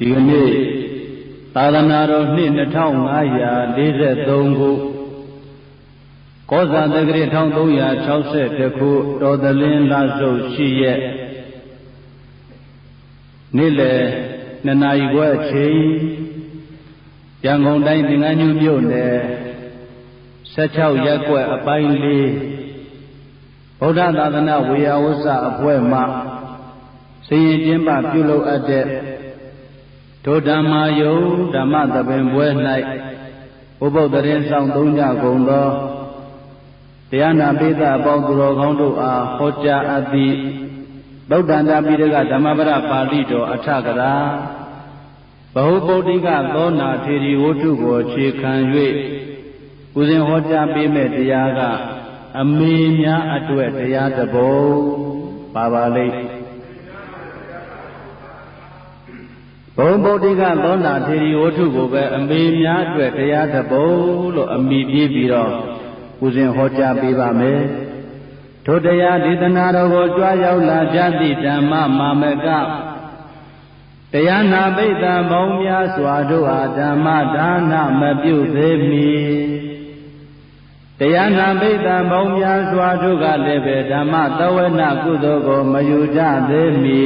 ဒီကနေ့သာသနာတော်နှစ်2543ခုကောဇာတက္ကရာ1361ခုတော်သလင်းလစုပ်ရှိရက်နေ့လယ်2 နာရီခွဲအချိန်ရန်ကုန်တိုင်းသင်္ကန်းညူမြို့နယ်16ရပ်ကွက်အပိုင်း4ဗုဒ္ဓသာသနာဝေယဝစ္စအဖွဲ့မှစည်ရင်ကျင်းပပြုလုပ်အပ်တဲ့ဒုဓမ္မာယုံဓမ္မသဘင်ပွဲ၌ဥပုသ်တရင်ဆောင်သုံးကြကုန်သောတရားနာပိသအပေါင်းသူတော်ကောင်းတို့အားဟောကြားအပ်သည့်သုတ္တန္တပိဋကဓမ္မပဒပါဠိတော်အထကရာဘဟုပုဒ္ဓိကသောနာထေရီဝတ္ထုကိုအခြေခံ၍ဥစဉ်ဟောကြားပေးမဲ့တရားကအမေများအတွက်တရားတစ်ပုဒ်ပါလိမ့်ဘုံဗုဒ္ဓိကသောနာထေရီဝတ္ထုကိုပဲအမေများအတွက်တရားတစ်ပုဒ်လို့အမိပြေးပြီးတော့ဥစဉ်ဟောကြားပေးပါမယ်ထိုတရားဒေသနာတော်ကိုကြွားရောက်လာကြသည့်ဓမ္မမာမကတရားနာပိဋကပေါင်းများစွာတို့အားဓမ္မဒါနမပြုသေးမီတရားနာပိဋကပေါင်းများစွာတို့ကလည်းပဲဓမ္မသဝနာကုသိုလ်ကိုမယူကြသေးမီ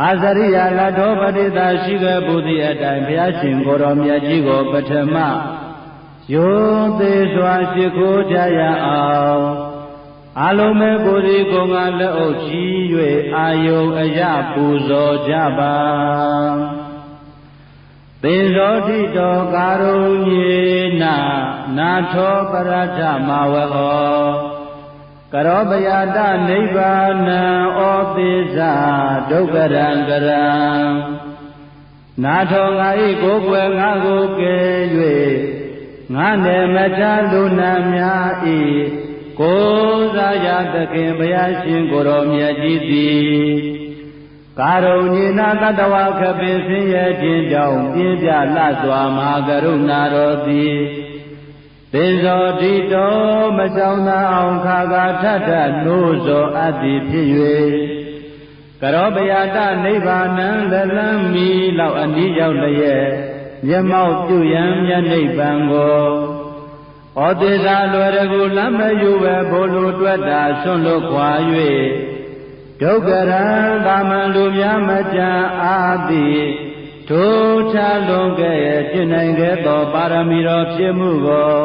အာဇရိယလတောပတိတာရှိခဲ့ဘုသည်အတိုင်းဘုရားရှင်ကိုယ်တော်မြတ်ကြီးကိုပထမယောသေးစွာရှိခိုးကြရအောင်အလုံးမဲ့ကိုယ်ဒီကိုယ်ငါလက်အုပ်ချီ၍အာယုံအယပူဇော်ကြပါသေဇောတိတောကာရုဏေနနာထောပရထမဝဟောကရောပယတနိဗ္ဗာနံဩသေဇာဒုက္ခရံကရံနာထောငါဤကိုယ်ွယ်ငါကိုကယ်၍ငါနယ်မချလူနာများဤကိုးစားရသခင်ဘုရားရှင်ကိုယ်တော်မြတ်ကြီးသည်ကာရုဏီနာတတဝခပင်ဆင်းရဲခြင်းကြောင့်ပြင်းပြလှစွာမဟာကရုဏာတော်သည်သေဇောတိတော်မဆောင်သာအောင်ခါခါထထနိုးစောအပ်သည်ဖြစ်၍ကရောပယတနိဗ္ဗာနံလလံမီလောက်အနည်းရောက်လျက်မျက်မှောက်ပြုရန်မြတ်နိဗ္ဗာန်ကိုဩသေသာလွယ်တကူလမ်းမယူပဲဘိုလ်လိုတွက်တာဆွန့်လွတ်ခွာ၍ဒုက္ခရံသာမန်လူများမကြံအားသည်ထိုချလွန်ခဲ့ရဲ့ကျင့်နိုင်ခဲ့သောပါရမီတော်ဖြစ်မှုကို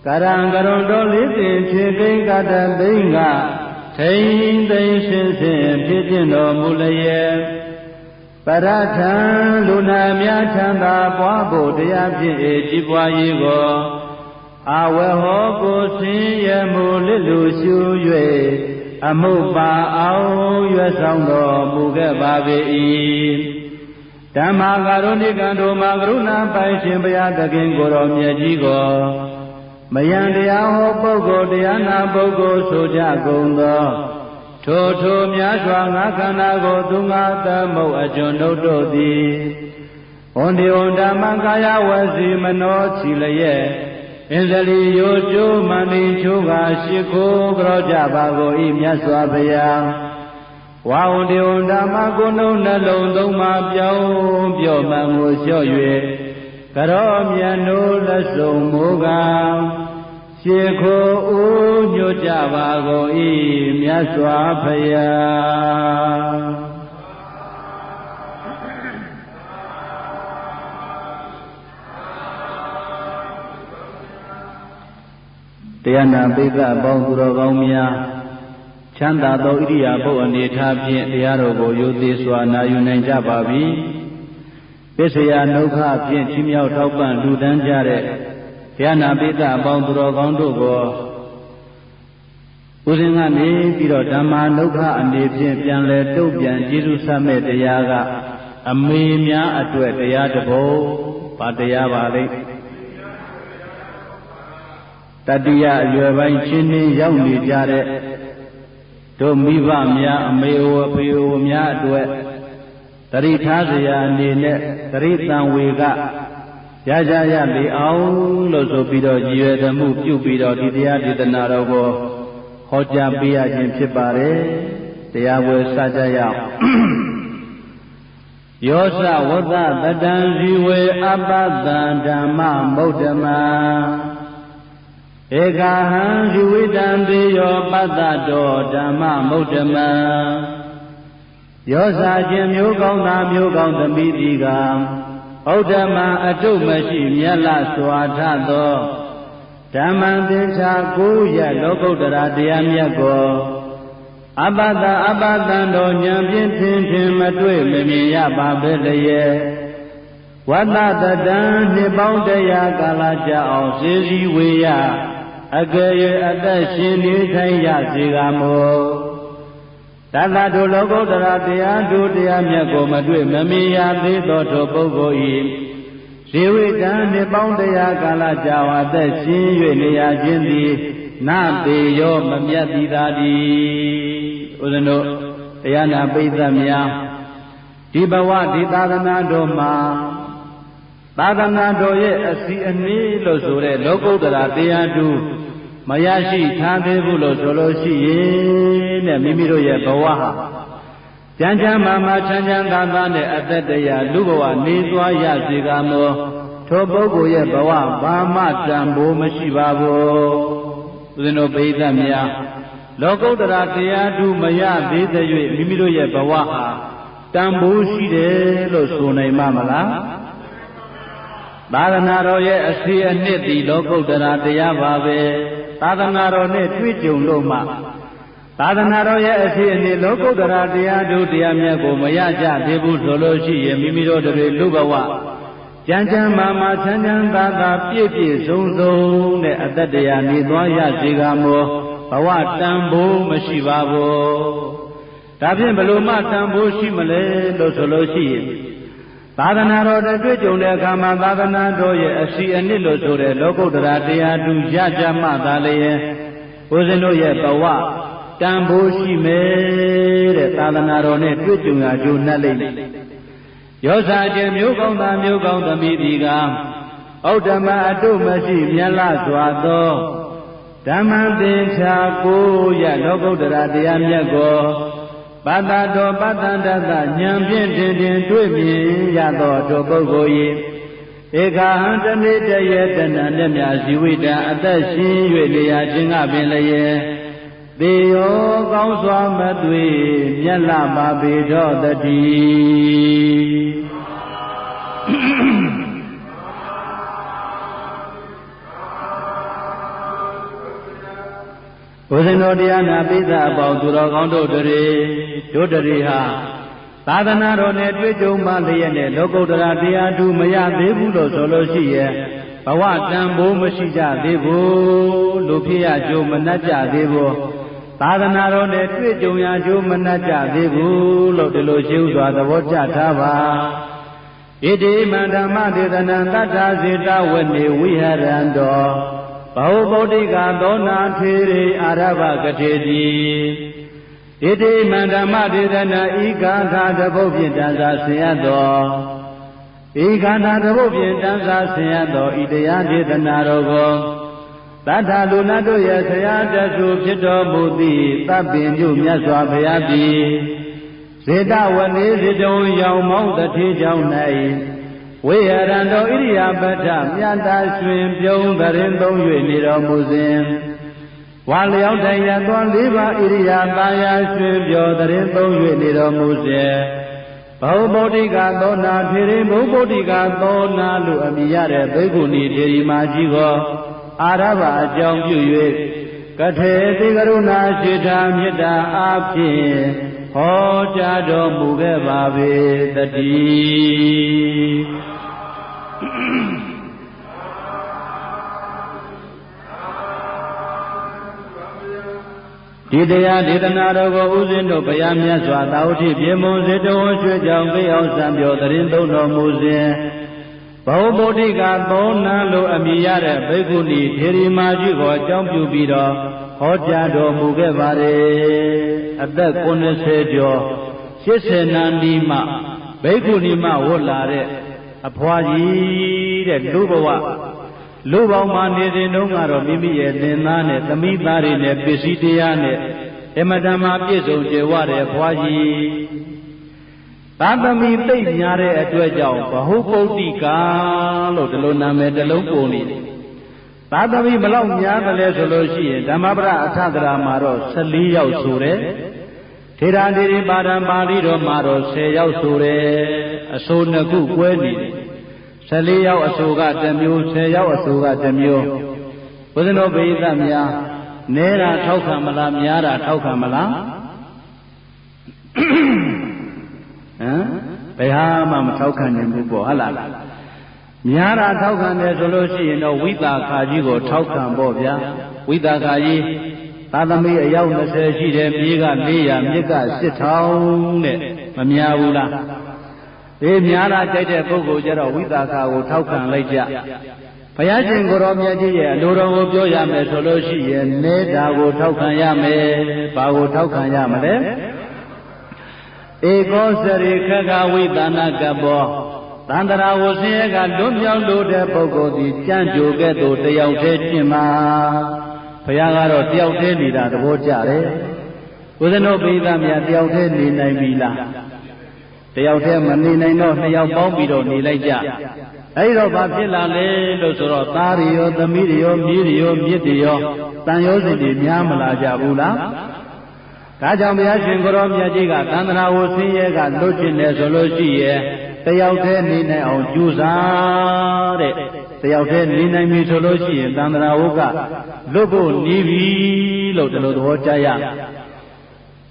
ကရံကရုံတော်လေးစဉ်ခြေကိန်းကတသိန်းကထိန်သိမ်းရှင်းစဉ်ဖြစ်ခြင်းတော်မူလျက်ပရထံလူနာများချမ်းသာပွားဖို့တရားဖြစ်ကြီးပွားရေးကိုအဝဟောကိုဆင်းရဲမှုလစ်လူရှု၍အမှုပါအောင်ရွယ်ဆောင်တော်မူခဲ့ပါ၏ဓမ္မာကရုဏိကံတို့မှာကရုဏာပိုင်ရှင်ဘုရားသခင်ကိုယ်တော်မြတ်ကြီးကိုမယံတရားဟောပုဂ္ဂိုလ်တရားနာပုဂ္ဂိုလ်ဆိုကြကုန်သောထိုများစွာငါခန္ဓာကိုသူငါသမုတ်အကျွန်ုပ်တို့သည်ဝန္ဒီဝန္ဓမံကာယဝစီမနောချီလျက်အင်္ဇလီယောကျိုးမန္တိချိုးကရှိခိုးကြောကြပါကိုဤမြတ်စွာဘုရားဝါဝန္ဒီဝန္ဓမကိုယ်နှုတ်နှလုံးသုံးပါပြောင်းပြော့မှန်ကိုလျှော့၍ကရောမြတ်နိုးလက်စုံမိုးကရှိခိုးဦးညွတ်ကြပါကိုဤမြတ်စွာဘုရားတရားနာပိဋကအပေါင်းသူတော်ကောင်းများချမ်းသာသောဣရိယာပုအနေထားဖြင့်တရားတော်ကိုရိုသေစွာနာယူနိုင်ကြပါပြီပစ္စယနုခဖြင့်ချီးမြှောက်ထောက်ပံ့လူတန်းကြတဲ့တရားနာပိဋကအပေါင်းသူတော်ကောင်းတို့ကိုဥစဉ်ကနေပြီးတော့ဓမ္မာနုခအနေဖြင့်ပြန်လဲတုတ်ပြန်ကျေးဇူးဆပ်မဲ့တရားကအမေများအတွက်တရားတစ်ပုဒ်ဘာတရားပါလိမ့်တတိယအရွယ်ပိုင်းချင်းချင်းရောက်နေကြတဲ့တို့မိဘများအမေဝဖေဝများအတွက်တရိထားစရာအနေနဲ့တရိတံဝေကရကြရလေအောင်လို့ဆိုပြီးတော့ရည်ရွယ်သမှုပြုပြီးတော့ဒီတရားဒေသနာတော်ကိုဟောကြားပေးရခြင်းဖြစ်ပါတယ်တရားဝယ်စကြရအောင် ယောသဝတ္တတတံဇီဝေအပတ္တံဓမ္မမုဒ္ဓမံဧကဟံဇီဝိတံတိယောပတ္တတောဓမ္မမုဒ္ဓမံယောဇာခြင်းမျိုးကောင်းသာမျိုးကောင်းသမီးတိကဩဒ္ဓမံအတုမရှိမြတ်လစွာထသောဓမ္မံသင်္ချာကိုရလောကုတ္တရာတရားမြတ်ကိုအပတ္တအပတ္တံတော်ဉာဏ်ဖြင့်ထင်ထင်မတွေ့မမြင်ရပါပဲလျက်ဝတ္တတတံနှစ်ပေါင်း100ကာလကြာအောင်စေစီဝေယအကယ်၍အသက်ရှင်နေထိုင်ရစေကမို့တတ္တတို့လောကုတ္တရာတရားတို့တရားမြတ်ကိုမတွေ့မမြင်ရသေးသောထိုပုဂ္ဂိုလ်၏ဇေဝိတံနှစ်ပေါင်း100ကာလကြာအောင်အသက်ရှင်၍နေရခြင်းသည်နတေယောမမြတ်သည်သာသည်ဦးဇင်းတို့တရားနာပိဋကများဒီဘဝဒီသာသနာတော်မှာသာသနာတော်ရဲ့အစီအနည်းလို့ဆိုတဲ့လောကုတ္တရာတရားတူမရရှိထားသေးဘူးလို့ဆိုလို့ရှိရင်တဲ့မိမိတို့ရဲ့ဘဝဟာကြမ်းကြမ်းမာမာချမ်းချမ်းသာသာနဲ့အသက်တရားလူဘဝနေသွားရစေကမို့ထိုပုဂ္ဂိုလ်ရဲ့ဘဝဘာမှတန်ဖိုးမရှိပါဘူးဦးဇင်းတို့ပိဋကများလောကုတ္တရာတရားတူမရသေးတဲ့၍မိမိတို့ရဲ့ဘဝဟာတန်ဖိုးရှိတယ်လို့ဆိုနိုင်မှာမလားသာသနာတော်ရဲ့အစီအနှစ်ဒီလောကုတ္တရာတရားပါပဲသာသနာတော်နဲ့တွေ့ကြုံလို့မှသာသနာတော်ရဲ့အစီအနှစ်လောကုတ္တရာတရားတို့တရားမြတ်ကိုမရကြသေးဘူးဆိုလို့ရှိရင်မိမိတို့တွေလူဘဝကြမ်းကြမ်းမာမာချမ်းချမ်းသာသာပြည့်ပြည့်စုံစုံနဲ့အသက်တရားနေသွားရစေကမို့ဘဝတန်ဖိုးမရှိပါဘူးဒါဖြင့်ဘယ်လိုမှတန်ဖိုးရှိမလဲလို့ဆိုလို့ရှိရင်သာသနာတော်တွေ့ကြုံတဲ့အခါမှာသာသနာတော်ရဲ့အစီအနှစ်လို့ဆိုတဲ့လောကုတ္တရာတရားတူရကြမှသာလျင်ဦးဇင်းတို့ရဲ့ဘဝတန်ဖိုးရှိမယ်တဲ့သာသနာတော်နဲ့တွေ့ကြုံရကြုံနှက်လိမ့်မယ်ယောဇာခြင်းမျိုးကောင်းသာမျိုးကောင်းသမီးဒီကဩဒ္ဓမအတုမရှိမြတ်လစွာသောဓမ္မသင်္ချာကိုရလောကုတ္တရာတရားမြတ်ကိုပတ္တတောပတ္တန္တသဉာဏ်ဖြင့်ထင်ထင်တွေ့မြင်ရသောထိုပုဂ္ဂိုလ်၏ဧကဟံတနေ့တရေတဏ္ဍနဲ့မြဇီဝိတံအသက်ရှင်၍နေရခြင်းကပင်လည်းသေယောကောင်းစွာမသွေမြတ်လာပါပေတော်တည်းဘုရင်တော်တရားနာပိဿအပေါင်းသူတော်ကောင်းတို့တွေဟာသာသနာတော်နဲ့တွေ့ကြုံမှလျက်နဲ့လောကုတ္တရာတရားတူမရသေးဘူးလို့ဆိုလို့ရှိရဲ့ဘဝတန်ဖိုးမရှိကြသေးဘူးလူဖြစ်ရကြိုးမနှက်ကြသေးဘူးသာသနာတော်နဲ့တွေ့ကြုံရကြိုးမနှက်ကြသေးဘူးလို့ဒီလိုရှင်းစွာသဘောကျထားပါဣတိမန္ဓမ္မဒေသနံတတ္ထာစေတဝနေဝိဟရံတောဘောဗုဒ္ဓိကသောနာထေရိအာရဗကထေတိဣတိမန္ဓမ္မဒေသနာဤဂါထာတပုတ်ဖြင့်တန်စာဆင်ရသောဤဂါထာတပုတ်ဖြင့်တန်စာဆင်ရသောဤတရားဒေသနာတော်ကိုသတ္ထလူနတ်တို့ရဲ့ဆရာတဆုဖြစ်တော်မူသည့်သဗ္ဗညုမြတ်စွာဘုရားသည်စေတဝနေစေတုံရောင်မောင်းတထေကြောင့်၌ဝိဟရံတော်ဣရိယာပဋ္ဌမြတ်တာရွှင်ပြုံးသရင်သုံး၍နေတော်မူစဉ်ဝါလျောက်တိုင်ရသော၄ပါးဣရိယာသာယာရွှင်ပြောသရင်သုံး၍နေတော်မူစဉ်ဘောဗုဒ္ဓိကသောနာထေရိဘုဗုဒ္ဓိကသောနာလို့အမည်ရတဲ့ဘိက္ခုနီထေရီမာကြီးကိုအာရဗအကြောင်းပြု၍ကထေတိကရုဏာရှိတာမေတ္တာအားဖြင့်ဟောကြားတော်မူခဲ့ပါပေတည်းဒီတရားဒေသနာတော်ကိုဥစဉ်တို့ဘုရားမြတ်စွာသာဝတိပြေမွန်စေတဝံရွှေကြောင့်သိအောင်စံပြောတရင်သုံးတော်မူစဉ်ဘောဗုဒ္ဓိကသောနာလို့အမည်ရတဲ့ဘိက္ခုနီထေရီမာကြီးကိုအကြောင်းပြုပြီးတော့ဟောကြားတော်မူခဲ့ပါတယ်အသက်90ကျော်80နန်းဒီမှဘိက္ခုနီမှဝတ်လာတဲ့အဖွားကြီးတဲ့လူဘဝလူပေါင်းမှနေစဉ်တုန်းကတော့မိမိရဲ့သင်သားနဲ့သမီးသားတွေနဲ့ပစ္စည်းတရားနဲ့အမတန်မှပြည့်စုံကြွယ်ဝတဲ့ဖွားကြီး သာသမီသိပ်များတဲ့အတွက်ကြောင့်ဘဟုပုတ္တိကာလို့ဒီလိုနာမည်တစ်လုံးပုံနေတယ်သာသမီဘလောက်များတယ်လဲဆိုလို့ရှိရင်ဓမ္မပဒအထကရာမှာတော့14ယောက်ဆိုတယ်ထေရဒေရီပါဒံပါဠိတော်မှာတော့10ယောက်ဆိုတယ်အဆို2ခုကွဲနေတယ်14ယောက်အဆိုကတစ်မျိုး10ယောက်အဆိုကတစ်မျိုးဘုရားတော်ဘိသများနဲတာထောက်ခံမလားများတာထောက်ခံမလားဘယ်ဟာမှမထောက်ခံနိုင်ဘူးပေါ့ဟုတ်လားများတာထောက်ခံတယ်ဆိုလို့ရှိရင်တော့ဝိသခာကြီးကိုထောက်ခံပေါ့ဗျာဝိသခာကြီးသာသမီအယောက်20ရှိတယ်မြေက400မြစ်က8000တဲ့မများဘူးလားဒီများတာကြိုက်တဲ့ပုဂ္ဂိုလ်ကျတော့ဝိသခာကိုထောက်ခံလိုက်ကြဘုရားရှင်ကိုရောမြတ်ကြီးရဲ့အလိုတော်ကိုပြောရမယ်ဆိုလို့ရှိရင်နေတာကိုထောက်ခံရမယ်ဘာကိုထောက်ခံရမလဲဧကောစရိခခဝိသနာကဘောသန္တရာဝဆင်းရဲကလွတ်မြောက်လို့တဲ့ပုဂ္ဂိုလ်သည်ကြံ့ကြိုကဲ့သို့တယောက်တည်းကျင့်မှာဘုရားကတော့တယောက်တည်းနေတာသဘောကျတယ်ဘုရားတို့ပိသများတယောက်တည်းနေနိုင်ပြီလားတယောက်တည်းမနေနိုင်တော့2ယောက်ပေါင်းပြီးတော့နေလိုက်ကြအဲ့တော့ဘာဖြစ်လာလဲလို့ဆိုတော့သားတွေရောသမီးတွေရောမြေးတွေရောမြစ်တွေရောတန်ရောစင်တွေများမလာကြဘူးလားဒါကြောင့်ဘုရားရှင်ကိုရောမြတ်ကြီးကသန္တရာဝဆင်းရဲကလွတ်ကျင်တယ်ဆိုလို့ရှိရဲ့တယောက်တည်းနေနိုင်အောင်ကြိုးစားတဲ့တယောက်တည်းနေနိုင်ပြီဆိုလို့ရှိရင်သန္တရာဝကလွတ်ဖို့နေပြီလို့ဒီလိုသဘောကျရ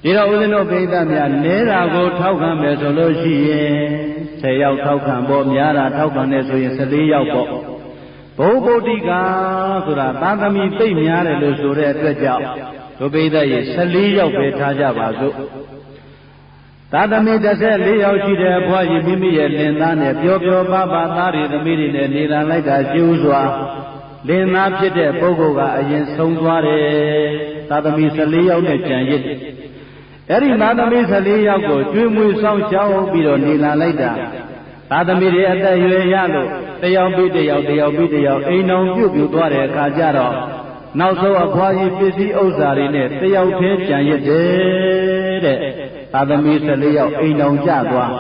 ဒီတော့ဦးဇင်းတို့ပိဋကများနေတာကိုထောက်ခံမယ်ဆိုလို့ရှိရင်10ယောက်ထောက်ခံပေါ့များတာထောက်ခံတယ်ဆိုရင်14ယောက်ပေါ့ဘုဗုဒ္ဓိကာဆိုတာသာသမီသိပ်များတယ်လို့ဆိုတဲ့အတွက်ကြောင့်တို့ပိဋကရေ14ယောက်ပဲထားကြပါစို့သာသမီ14ယောက်ရှိတဲ့အဖွားကြီးမိမိရဲ့လင်သားနဲ့ပျော်ပျော်ပါပါသားတွေသမီးတွေနဲ့နေလာလိုက်တာကျိုးစွာလင်သားဖြစ်တဲ့ပုဂ္ဂိုလ်ကအရင်ဆုံးသွားတယ်သာသမီ14ယောက်နဲ့ကြံရစ်တယ်အဲ့ဒီသာသမီ14ယောက်ကိုကျွေးမွေးဆောင်ရှောက်ပြီးတော့နေလာလိုက်တာသာသမီတွေအသက်ရွယ်ရလို့တယောက်ပြီးတယောက်တယောက်ပြီးတယောက်အိမ်တော်ပြုတ်သွားတဲ့အခါကျတော့နောက်ဆုံးအဖွားကြီးပစ္စည်းဥစ္စာတွေနဲ့တယောက်တည်းကြံရစ်တယ်တဲ့သာသမီ14ယောက်အိမ်တော်ကျသွား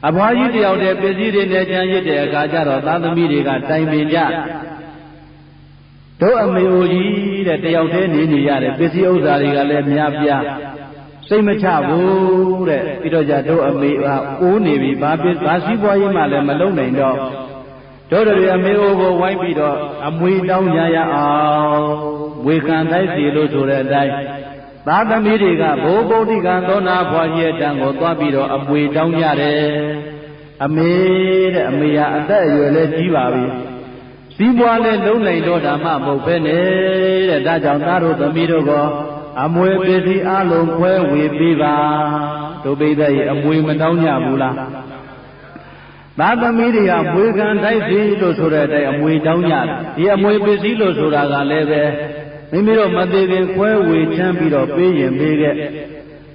အဖွားကြီးတယောက်တည်းပစ္စည်းတွေနဲ့ကြံရစ်တဲ့အခါကျတော့သာသမီတွေကတိုင်ပင်ကြတို့အမေအိုကြီးတဲ့တယောက်တည်းနေနေရတယ်ပစ္စည်းဥစ္စာတွေကလည်းများပြားစိတ်မချဘူးတဲ့ပြီးတော့ကြတို့အမေကအိုးနေပြီဘာစည်းပွားရေးမှလည်းမလုံနိုင်တော့တို့တွေအမေအိုကိုဝိုင်းပြီးတော့အမွေတောင်းကြရအောင်ဝေခံတိုက်စီလို့ဆိုတဲ့အတိုင်းသာသမီတွေကဘိုးဗုဒ္ဓကံသောနာဖွားကြီးအတန်ကိုသွားပြီးတော့အမွေတောင်းကြတယ်အမေတဲ့အမေဟာအသက်အရွယ်လည်းကြီးပါပြီစည်းပွားလည်းလုံနိုင်တော့ဓမ္မမဟုတ်ပဲနဲ့တဲ့ဒါကြောင့်သားတို့သမီးတို့ကအမွေပစ္စည်းအလုံးခွဲဝေပေးပါတို့ပိဿရဲ့အမွေမတောင်းကြဘူးလားသာသမီတွေကမွေခံတိုက်စီလို့ဆိုတဲ့အတိုင်းအမွေတောင်းကြတယ်ဒီအမွေပစ္စည်းလို့ဆိုတာကလည်းပဲမိမိတို့မသေးခင်ခွဲဝေချမ်းပြီးတော့ပေးရင်ပေးခဲ့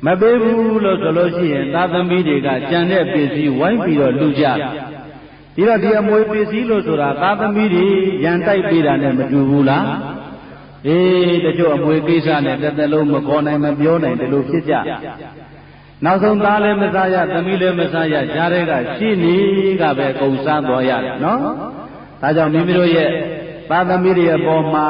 မပေးဘူးလို့ဆိုလို့ရှိရင်သာသမီတွေကကြံတဲ့ပစ္စည်းဝိုင်းပြီးတော့လူကြဒီတော့ဒီအမွေပစ္စည်းလို့ဆိုတာသာသမီတွေရန်တိုက်ပေးတာနဲ့မတူဘူးလားတချို့အမွေကိစ္စနဲ့တစ်သက်လုံးမခေါ်နိုင်မပြောနိုင်တယ်လို့ဖြစ်ကြနောက်ဆုံးသားလည်းမစားရသမီးလည်းမစားရကြားတဲ့ကရှိနေကပဲကုံစားသွားရတယ်နော်ဒါကြောင့်မိမိတို့ရဲ့သာသမီတွေရဲ့ပေါ်မှာ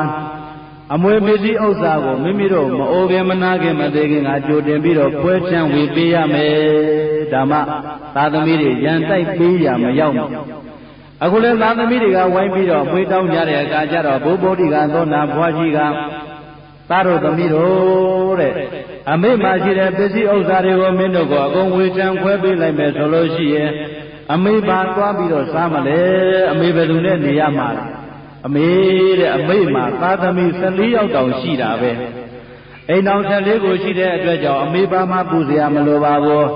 အမွေပစ္စည်းဥစ္စာကိုမိမိတို့မအိုခင်မနာခင်မသေးခင်ကကြိုတင်ပြီးတော့ပွဲချမ်းဝေပေးရမယ်ဓမ္မသာသမီတွေရန်တိုက်ပေးရမရောက်ဘူးအခုလည်းသာသမီတွေကဝိုင်းပြီးတော့မွေးတောင်းကြတဲ့အခါကျတော့ဘုဗ္ဗုဒ္ဓကသောနာဖွားကြီးကသားတို့သမီးတို့တဲ့အမေမှရှိတဲ့ပစ္စည်းဥစ္စာတွေကိုမင်းတို့ကအကုန်ဝေချမ်းခွဲပေးလိုက်မယ်ဆိုလို့ရှိရင်အမေပါသွားပြီးတော့စားမလဲအမေဘယ်သူနဲ့နေရမှာလဲအမေတဲ့အမေမှာသားသမီး14ယောက်တောင်ရှိတာပဲအိမ်တော်14ကိုရှိတဲ့အတွက်ကြောင့်အမေပါမှပူစရာမလိုပါဘူး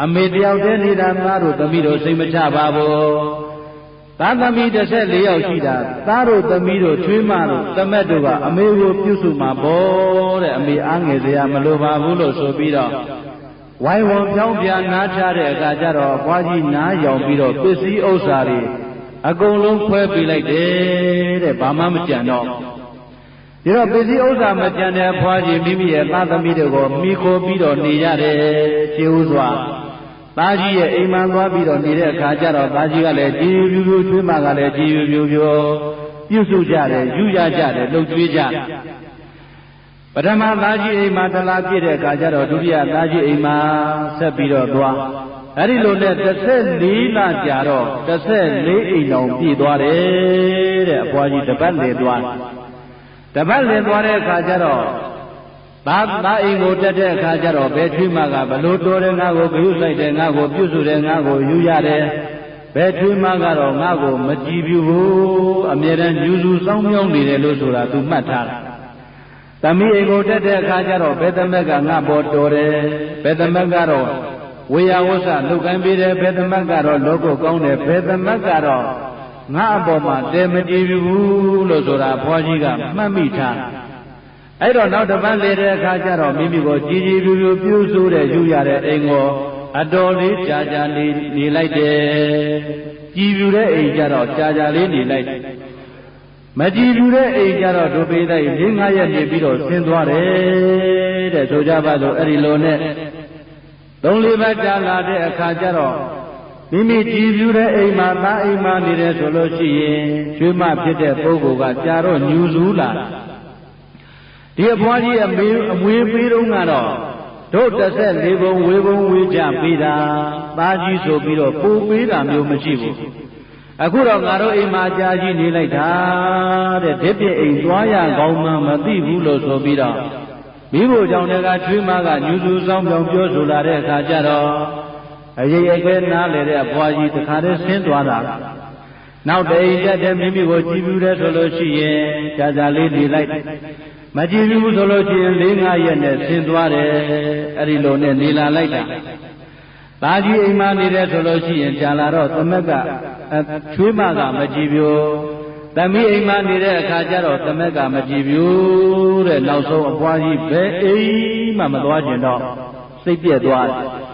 အမေတယောက်တည်းနေတာသားတို့သမီးတို့စိတ်မချပါဘူးသာသမီ14ယောက်ရှိတာသားတို့သမီးတို့ချွေးမတို့တမက်တို့ကအမေကိုပြုစုမှာပေါ့တဲ့အမေအားငယ်စရာမလိုပါဘူးလို့ဆိုပြီးတော့ဝိုင်းဝန်းပြောင်းပြန်နားချတဲ့အခါကျတော့ဘွားကြီးနားယောင်ပြီးတော့ပစ္စည်းဥစ္စာတွေအကုန်လုံးခွဲပေးလိုက်တယ်တဲ့ဘာမှမကြံတော့ဒီတော့ပစ္စည်းဥစ္စာမကြံတဲ့ဘွားကြီးမိမိရဲ့သားသမီးတွေကိုမိခိုပြီးတော့နေရတယ်ကျေးဥစွာ သားကြီးရဲ့အိမ်မှာသွားပြီးတော့နေတဲ့အခါကျတော့သားကြီးကလည်းကြည်ပြူပြူချွေးမကလည်းကြည်ပြူပြူပြုစုကြတယ်ယူရကြတယ်လှုပ်ကြွေးကြပထမသားကြီးအိမ်မှာတလားပြည့်တဲ့အခါကျတော့ဒုတိယသားကြီးအိမ်မှာဆက်ပြီးတော့သွားအဲ့ဒီလိုနဲ့14လကြာတော့14အိမ်တော်ပြည့်သွားတယ်တဲ့အဖွားကြီးတပတ်လည်သွားတပတ်လည်သွားတဲ့အခါကျတော့သားအိမ်ကိုတက်တဲ့အခါကျတော့ဘယ်ထွေးမကဘလို့တော်တယ်ငါကိုဂရုစိုက်တယ်ငါကိုပြုစုတယ်ငါကိုယူရတယ်ဘယ်ထွေးမကတော့ငါကိုမကြည်ပြူဘူးအမြဲတမ်းညူစုစောင်းမြောင်းနေတယ်လို့ဆိုတာသူမှတ်ထားတယ်သမီးအိမ်ကိုတက်တဲ့အခါကျတော့ဘယ်သမက်ကငါပေါ်တော်တယ်ဘယ်သမက်ကတော့ဝေယဝဆလုပ်ကိုင်းပေးတယ်ဘယ်သမက်ကတော့လောကုတ်ကောင်းတယ်ဘယ်သမက်ကတော့ငါအပေါ်မှာတဲမကြည်ဘူးလို့ဆိုတာဘွားကြီးကမှတ်မိထားအဲ့တော့နောက်တစ်ပတ်လေတဲ့အခါကျတော့မိမိကိုကြည်ကြည်ပြူပြူပြုစုတဲ့ယူရတဲ့အိမ်ကိုအတော်လေးကြာကြာနေလိုက်တယ်ကြည်ပြူတဲ့အိမ်ကျတော့ကြာကြာလေးနေလိုက်မကြည်ပြူတဲ့အိမ်ကျတော့ဒုပိသိုက်5 ရက်နေပြီးတော့ဆင်းသွားတယ်တဲ့ဆိုကြပါစို့အဲ့ဒီလိုနဲ့3-4 ပတ်ကြာလာတဲ့အခါကျတော့မိမိကြည်ပြူတဲ့အိမ်မှာသားအိမ်မှာနေတယ်ဆိုလို့ရှိရင်ကျွေးမဖြစ်တဲ့ပုဂ္ဂိုလ်ကကြာတော့ညူစုလာဒီအဖွားကြီးအမွေးပေးတော့ကတော့တို့14ဘုံဝေဘုံဝေကြပေးတာသားကြီးဆိုပြီးတော့ပူပေးတာမျိုးမရှိဘူးအခုတော့ငါတို့အိမ်မှာကြာကြီးနေလိုက်တာတဲ့ဒီပြည့်အိမ်သွားရကောင်းမှမသိဘူးလို့ဆိုပြီးတော့မိဖို့ကြောင့်တကချွေးမကညူစုဆောင်ပြောင်းပြောဆိုလာတဲ့အခါကျတော့အရေးအခဲနားလေတဲ့အဖွားကြီးတခါတည်းဆင်းသွားတာနောက်တအိမ်တက်တဲ့မိမိကိုကြည်ပြူတယ်ဆိုလို့ရှိရင်ကြာကြာလေးနေလိုက်မကြည်ဘူးဆိုလို့ရှိရင်4-5 ရက်နဲ့ဆင်းသွားတယ်အဲ့ဒီလိုနဲ့နေလာလိုက်တာသားကြီးအိမ်မှာနေတယ်ဆိုလို့ရှိရင်ကြာလာတော့သမက်ကချွေးမကမကြည်ဘူးသမီးအိမ်မှာနေတဲ့အခါကျတော့သမက်ကမကြည်ဘူးတဲ့နောက်ဆုံးအဖွားကြီးဘယ်အိမ်မှမသွားကျင်တော့စိတ်ပြက်သွားတယ်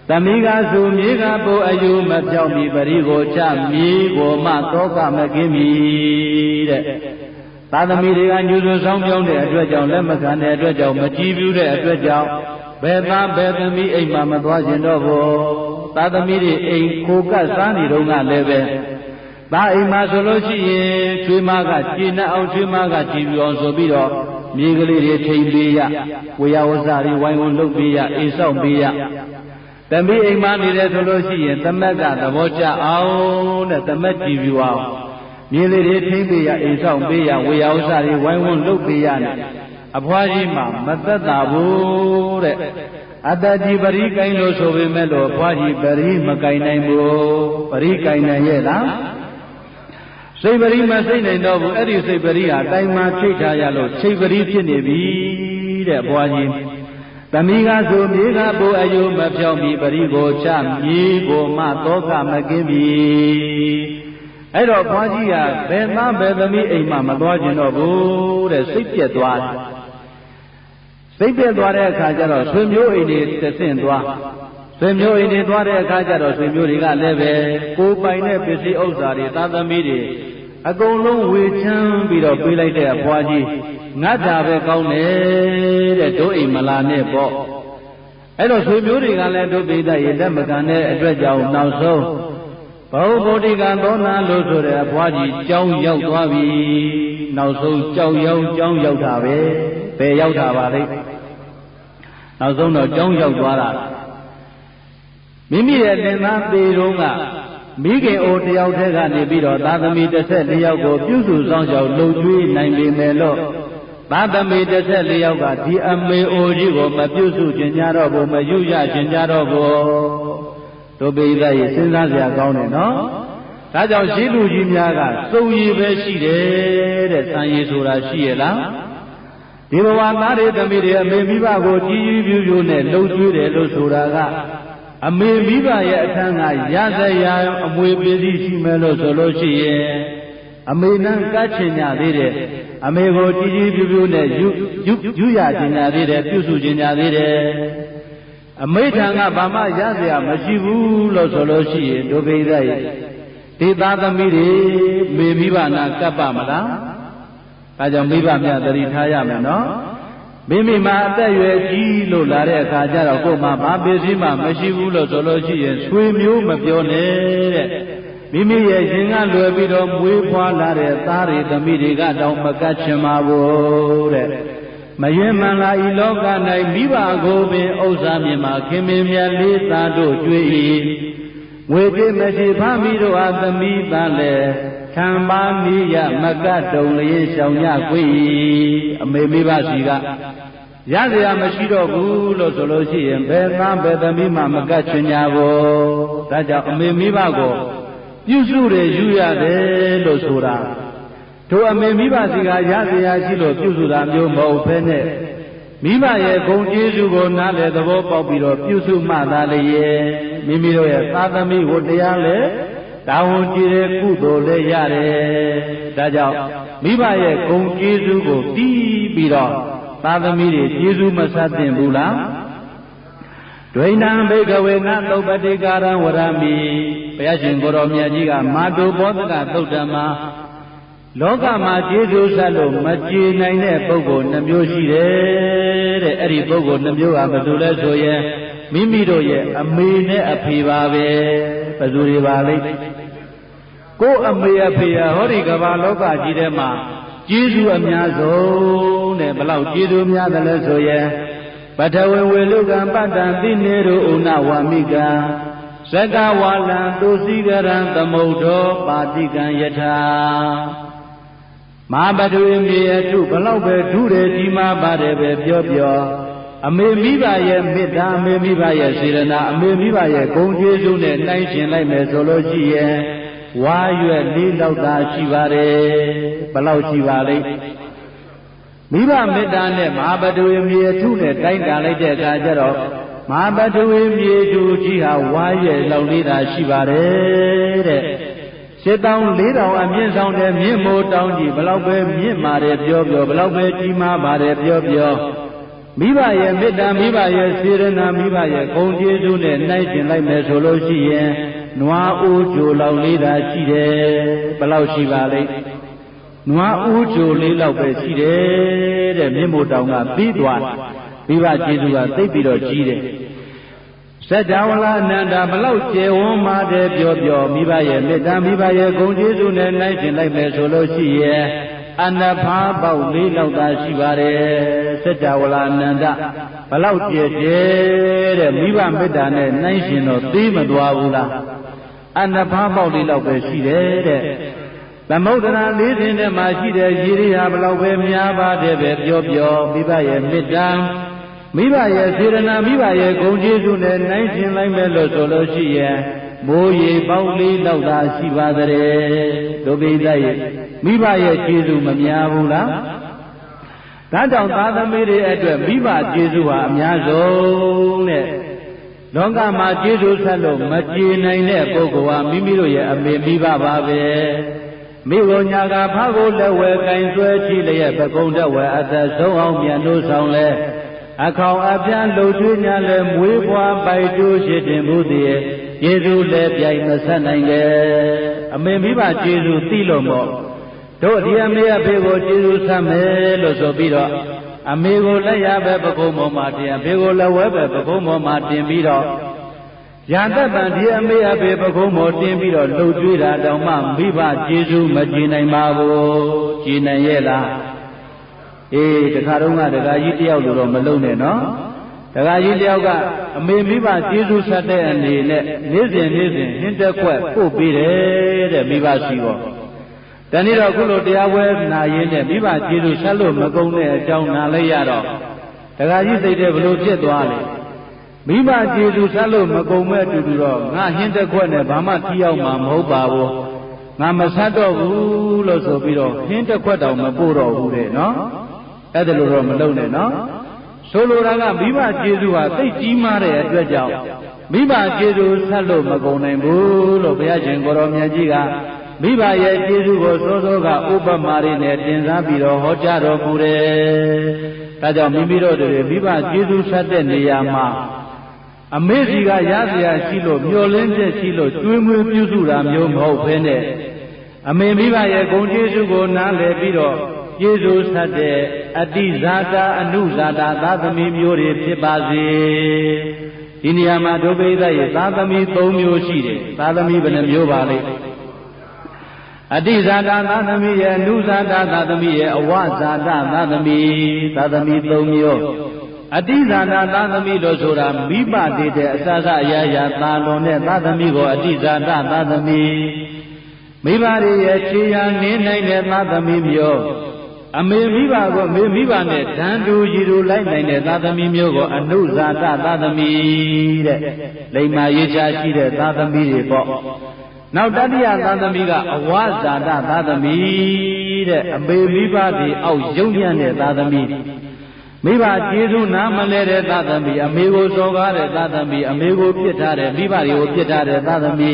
သမီးကဆိုမြေကပိုအယူမပြောင်းမီပရိကိုချမြေကိုမှတောကမကင်းမီတဲ့သာသမီတွေကညူစုဆောင်ပြောင်းတဲ့အတွက်ကြောင့်လက်မခံတဲ့အတွက်ကြောင့်မကြည်ပြူတဲ့အတွက်ကြောင့်ဘယ်သားဘယ်သမီးအိမ်မှာမသွားကျင်တော့ဘူးသာသမီတွေအိမ်ကိုကတ်စားနေတော့ကလည်းပဲသားအိမ်မှာဆိုလို့ရှိရင်ချွေးမကကြည်နှက်အောင်ချွေးမကကြည်ပြူအောင်ဆိုပြီးတော့မြေကလေးတွေထိန်ပေးရဝေယဝဆတွေဝိုင်းဝန်းလုပ်ပေးရအိမ်ဆောက်ပေးရသမီးအိမ်မှာနေတယ်ဆိုလို့ရှိရင်သမက်ကသဘောကျအောင်တဲ့သမက်ကြည်ပြူအောင်မြေလေးတွေထိမ့်ပေးရအိမ်ဆောင်ပေးရဝေယဥစ္စာတွေဝိုင်းဝန်းလုပ်ပေးရနဲ့အဖွားကြီးမှမသက်သာဘူးတဲ့အတ္တကြီးပရိကိုင်းလို့ဆိုပေမဲ့လို့အဖွားကြီးပရိမကိုင်းနိုင်ဘူးပရိကိုင်းနိုင်ရဲ့လားစိတ်ပရိမစိတ်နိုင်တော့ဘူးအဲ့ဒီစိတ်ပရိဟာတိုင်မှထိတ်ထားရလို့စိတ်ပရိဖြစ်နေပြီတဲ့အဖွားကြီးသမီးကဆိုမြေကပိုအယုမဖြောင်းပြီးပရိကိုချမြေကိုမှတောကမကင်းပြီအဲ့တော့ဘွားကြီးကဘယ်သားဘယ်သမီးအိမ်မှမသွားကျင်တော့ဘူးတဲ့စိတ်ပြက်သွားတယ်စိတ်ပြက်သွားတဲ့အခါကျတော့ဆွေမျိုးအိမ်တွေတဆင့်သွားဆွေမျိုးအိမ်တွေသွားတဲ့အခါကျတော့ဆွေမျိုးတွေကလည်းပဲကိုယ်ပိုင်တဲ့ပစ္စည်းဥစ္စာတွေသားသမီးတွေအကုန်လုံးဝေချမ်းပြီးတော့ပေးလိုက်တဲ့ဘွားကြီးငတ်တာပဲကောင်းတယ်တဲ့တို့အိမ်မလာနဲ့ပေါ့အဲ့တော့ဆွေမျိုးတွေကလည်းတို့ပိဋကရေလက်မခံတဲ့အတွက်ကြောင့်နောက်ဆုံးဘောဗုဒ္ဓကသောနာလို့ဆိုတဲ့အဖွားကြီးကြောင်းရောက်သွားပြီနောက်ဆုံးကြောင်းရောက်တာပဲဘယ်ရောက်တာပါလဲနောက်ဆုံးတော့ကြောင်းရောက်သွားတာမိမိရဲ့တင်သားသေးတုန်းကမိခင်အိုတယောက်တည်းကနေပြီးတော့သာသမီ14ယောက်ကိုပြုစုဆောင်ကြောင်းလုံကျွေးနိုင်ပေမဲ့လို့သာသမီ14ယောက်ကဒီအမေအိုကြီးကိုမပြုစုခြင်းကြတော့ဘူးမယူရခြင်းကြတော့ဘူးတို့ပိဋကရေစဉ်းစားစရာကောင်းတယ်နော်ဒါကြောင့်ရှိလူကြီးများကစုံရည်ပဲရှိတယ်တဲ့စံရည်ဆိုတာရှိရလားဒီဘဝသားတွေသမီးတွေအမေမိဘကိုကြည်ကြည်ပြူပြူနဲ့လှုပ်ကျွေးတယ်လို့ဆိုတာကအမေမိဘရဲ့အခန်းကရစရာအမွေပစ္စည်းရှိမယ်လို့ဆိုလို့ရှိရင်အမေနန်းကတ်ချင်ကြသေးတယ်အမေကိုကြည်ကြည်ပြူပြူနဲ့ယူရချင်ကြသေးတယ်ပြုစုချင်ကြသေးတယ်အမိထံကဘာမှရစရာမရှိဘူးလို့ဆိုလို့ရှိရင်ဒုပိဋကရဲ့ဒီသားသမီးတွေမေမိဘနာကပ်ပါမလားဒါကြောင့်မိဘများသတိထားရမယ်နော် မိမိမှာအသက်အရွယ်ကြီးလို့လာတဲ့အခါကျတော့ကိုယ်မှာဘာပစ္စည်းမှမရှိဘူးလို့ဆိုလို့ရှိရင်ဆွေမျိုးမပြောနဲ့တဲ့မိမိရဲ့ရင်ကလွယ်ပြီးတော့မွေးဖွားလာတဲ့သားတွေသမီးတွေကတောင်မကတ်ချင်ပါဘူးတဲ့မယင်မှန်လာဤလောက၌မိဘကိုပင်ဥစ္စာမြင်မှာခင်မင်မြတ်လေးသားတို့ကြွေ၏ငွေကြေးမရှိဖမ်းပြီးတော့အသမီးသားလည်းခံပါမိရမကတ်တုံလေးရှောင်ရခွေအမေမိဘစီကရစရာမရှိတော့ဘူးလို့ဆိုလို့ရှိရင်ဘယ်သားဘယ်သမီးမှမကတ်ချင်ကြဘူးဒါကြောင့်အမေမိဘကိုပြုစုရယူရတယ်လို့ဆိုတာတို့အမေမိဘစီကရစရာရှိလို့ပြုစုတာမျိုးမဟုတ်ဘဲနဲ့မိဘရဲ့ဂုဏ်ကျေးဇူးကိုနားလည်သဘောပေါက်ပြီးတော့ပြုစုမှသာလေမိမိတို့ရဲ့သာသမီကိုတရားလေတာဝန်ကြည်တဲ့ကုသိုလ်လည်းရတယ်ဒါကြောင့်မိဘရဲ့ဂုဏ်ကျေးဇူးကိုတီးပြီးတော့သာသမီတွေကျေးဇူးမဆက်သင့်ဘူးလားဒွိဏံဘေကဝေနသုပ္ပတိကာရံဝရမိဘုရားရှင်ကိုတော်မြတ်ကြီးကမာတုဘောဓကသုတ်တံမှာလောကမှာကျေးဇူးဆက်လို့မကျေနိုင်တဲ့ပုဂ္ဂိုလ်နှမျိုးရှိတယ်တဲ့အဲ့ဒီပုဂ္ဂိုလ်နှမျိုးကဘယ်သူလဲဆိုရင်မိမိတို့ရဲ့အမေနဲ့အဖေပါပဲဘယ်သူတွေပါလိမ့်ကိုယ်အမေအဖေဟောဒီကမ္ဘာလောကကြီးထဲမှာကျေးဇူးအများဆုံးတဲ့ဘလောက်ကျေးဇူးများတယ်လဲဆိုရင်ပထဝီဝေလုကံပတ္တံတိနေရုဥနဝမိကံဇကဝါလံသူစီကရံသမုဒ္ဒောပါတိကံယထာမဟာပထဝီမြေအထုဘလောက်ပဲထုတယ်ဒီမှာပါတယ်ပဲပြောအမေမိဘရဲ့မေတ္တာအမေမိဘရဲ့စေရနာအမေမိဘရဲ့ဂုဏ်ကျေးဇူးနဲ့နှိုင်းရှင်လိုက်မယ်ဆိုလို့ရှိရင်ဝါရွက်လေးလောက်သာရှိပါတယ်ဘလောက်ရှိပါလိမ့်မိဘမေတ္တာနဲ့မဟာပထဝီမြေထုနဲ့တိုင်းတာလိုက်တဲ့အခါကျတော့မဟာပထဝီမြေထုကြီးဟာဝါရွက်လောက်လေးသာရှိပါတယ်တဲ့7,400အမြင့်ဆောင်တဲ့မြင့်မိုးတောင်းကြီးဘလောက်ပဲမြင့်မာတယ်ပြောဘလောက်ပဲကြီးမားပါတယ်ပြောမိဘရဲ့မေတ္တာမိဘရဲ့စေရနာမိဘရဲ့ဂုဏ်ကျေးဇူးနဲ့နှိုင်းရှင်လိုက်မယ်ဆိုလို့ရှိရင်နွားဦးကြိုလောက်လေးသာရှိတယ်ဘလောက်ရှိပါလိမ့်နွားဦးကြိုလေးလောက်ပဲရှိတယ်တဲ့မြင့်မိုးတောင်ကပြီးသွားမိဘကျေးဇူးကသိပ်ပြီးတော့ကြီးတယ်စัจ java လာအနန္တဘလောက်ကျေဝန်းမာတယ်ပြောမိဘရဲ့မေတ္တာမိဘရဲ့ဂုဏ်ကျေးဇူးနဲ့နှိုင်းရှင်လိုက်မယ်ဆိုလို့ရှိရင်အနဖားပေါက်လေးလောက်သာရှိပါတယ်စัจ java လာအနန္တဘလောက်ကျေတဲ့မိဘမေတ္တာနဲ့နှိုင်းရှင်တော့သိမသွားဘူးလားအနဖားပေါက်လေးလောက်ပဲရှိတယ်တဲ့သမုဒ္ဒရာလေးစဉ်ထဲမှာရှိတဲ့ရေရိဟာဘလောက်ပဲများပါတယ်ပဲပြောမိဘရဲ့မေတ္တာမိဘရဲ့စေရနာမိဘရဲ့ဂုဏ်ကျေးဇူးနဲ့နှိုင်းရှင်လိုက်မယ်လို့ဆိုလို့ရှိရင်မိုးရေပေါက်လေးလောက်သာရှိပါတဲ့ဒုပိသရဲ့မိဘရဲ့ကျေးဇူးမများဘူးလားဒါကြောင့်သာသမီတွေအတွက်မိဘကျေးဇူးဟာအများဆုံးတဲ့လောကမှာကျေးဇူးဆက်လို့မကျေနိုင်တဲ့ပုဂ္ဂိုလ်ဟာမိမိတို့ရဲ့အမေမိဘပါပဲမိဘညာကဖကိုလက်ဝဲကင်ဆွဲချီလျက်ပကုံးတဲ့ဝဲအသက်ဆုံးအောင်မြန်လို့ဆောင်လဲအခေါင်အပြားလှုပ်ထွေးညာလဲမွေးဖွားပိုက်တိုးရှိတင်မှုတည်းကျေးဇူးလဲပြိုင်မဆက်နိုင်လေအမေမိဘကျေးဇူးသိလို့မို့တို့ဒီအမေအဖေကိုကျေးဇူးဆက်မယ်လို့ဆိုပြီးတော့အမေကိုလက်ရပဲပကုံးပေါ်မှာတင်အဖေကိုလက်ဝဲပဲပကုံးပေါ်မှာတင်ပြီးတော့ရန်သက်ပံဒီအမေအဖေပကုံးပေါ်တင်ပြီးတော့လှုပ်ထွေးတာတောင်မှမိဘကျေးဇူးမကြည်နိုင်ပါဘူးကြည်နိုင်ရဲ့လားအေးတခါတော့ကဒကာကြီးတယောက်လိုတော့မလုံနဲ့နော်ဒကာကြီးတယောက်ကအမေမိဘကျေးဇူးဆက်တဲ့အနေနဲ့နေ့စဉ်ဟင်းတက်ခွက်ပို့ပေးတယ်တဲ့မိဘရှိတော့တနေ့တော့ခုလိုတရားပွဲနာရင်းနဲ့မိဘကျေးဇူးဆက်လို့မကုန်တဲ့အကြောင်းနာလိုက်ရတော့ဒကာကြီးစိတ်ထဲဘလို့ဖြစ်သွားလဲမိဘကျေးဇူးဆက်လို့မကုန်မဲ့အတူတူတော့ငါဟင်းတက်ခွက်နဲ့ဘာမှထိရောက်မှာမဟုတ်ပါဘူးငါမဆက်တော့ဘူးလို့ဆိုပြီးတော့ဟင်းတက်ခွက်တောင်မပို့တော့ဘူးတဲ့နော်အဲ့ဒါလိုတော့မလုပ်နဲ့နော်ဆိုလိုတာကမိဘကျေးဇူးဟာသိကြီးမားတဲ့အတွက်ကြောင့်မိဘကျေးဇူးဆက်လို့မကုန်နိုင်ဘူးလို့ဘုရားရှင်ကိုရောမြတ်ကြီးကမိဘရဲ့ကျေးဇူးကိုစောစောကဥပမာရင်းနဲ့တင်စားပြီးတော့ဟောကြားတော်မူတယ်။ဒါကြောင့်မိမိတို့တွေမိဘကျေးဇူးဆက်တဲ့နေရာမှာအမေစီကရစရာရှိလို့မျောလင်းချက်ရှိလို့ကျွေးမွေးပြုစုတာမျိုးမဟုတ်ဘဲနဲ့အမေမိဘရဲ့ဂုဏ်ကျေးဇူးကိုနားလည်ပြီးတော့ ကျေးဇူးဆက်တဲ့အတိဇာတာအနုဇာတာသာသမီမျိုးတွေဖြစ်ပါစေဒီနေရာမှာဒုပိသရဲ့သာသမီ3မျိုးရှိတယ်သာသမီဘယ်နှမျိုးပါလဲအတိဇာတာသာသမီရဲ့အနုဇာတာသာသမီရဲ့အဝဇာတာသာသမီ3မျိုးအတိဇာတာသာသမီလို့ဆိုတာမိဘတည်တဲ့အစစအရာရာသာလွန်တဲ့သာသမီကိုအတိဇာတာသာသမီမိဘတွေရဲ့ခြေရာနေနိုင်တဲ့သာသမီမျိုးအမေမိဘကိုအမေမိဘနဲ့ဓာန်တူရည်တူလိုက်နိုင်တဲ့သာသမီမျိုးကိုအနုဇာတသာသမီတဲ့လိမ္မာရေးချရှိတဲ့သာသမီတွေပေါ့နောက်တတိယသာသမီကအဝဇာတသာသမီတဲ့အမေမိဘတွေအောက်ယုံညံ့တဲ့သာသမီမိဘကျေးဇူးနားမလဲတဲ့သာသမီအမေကိုစော်ကားတဲ့သာသမီအမေကိုပြစ်ထားတဲ့မိဘတွေကိုပြစ်ထားတဲ့သာသမီ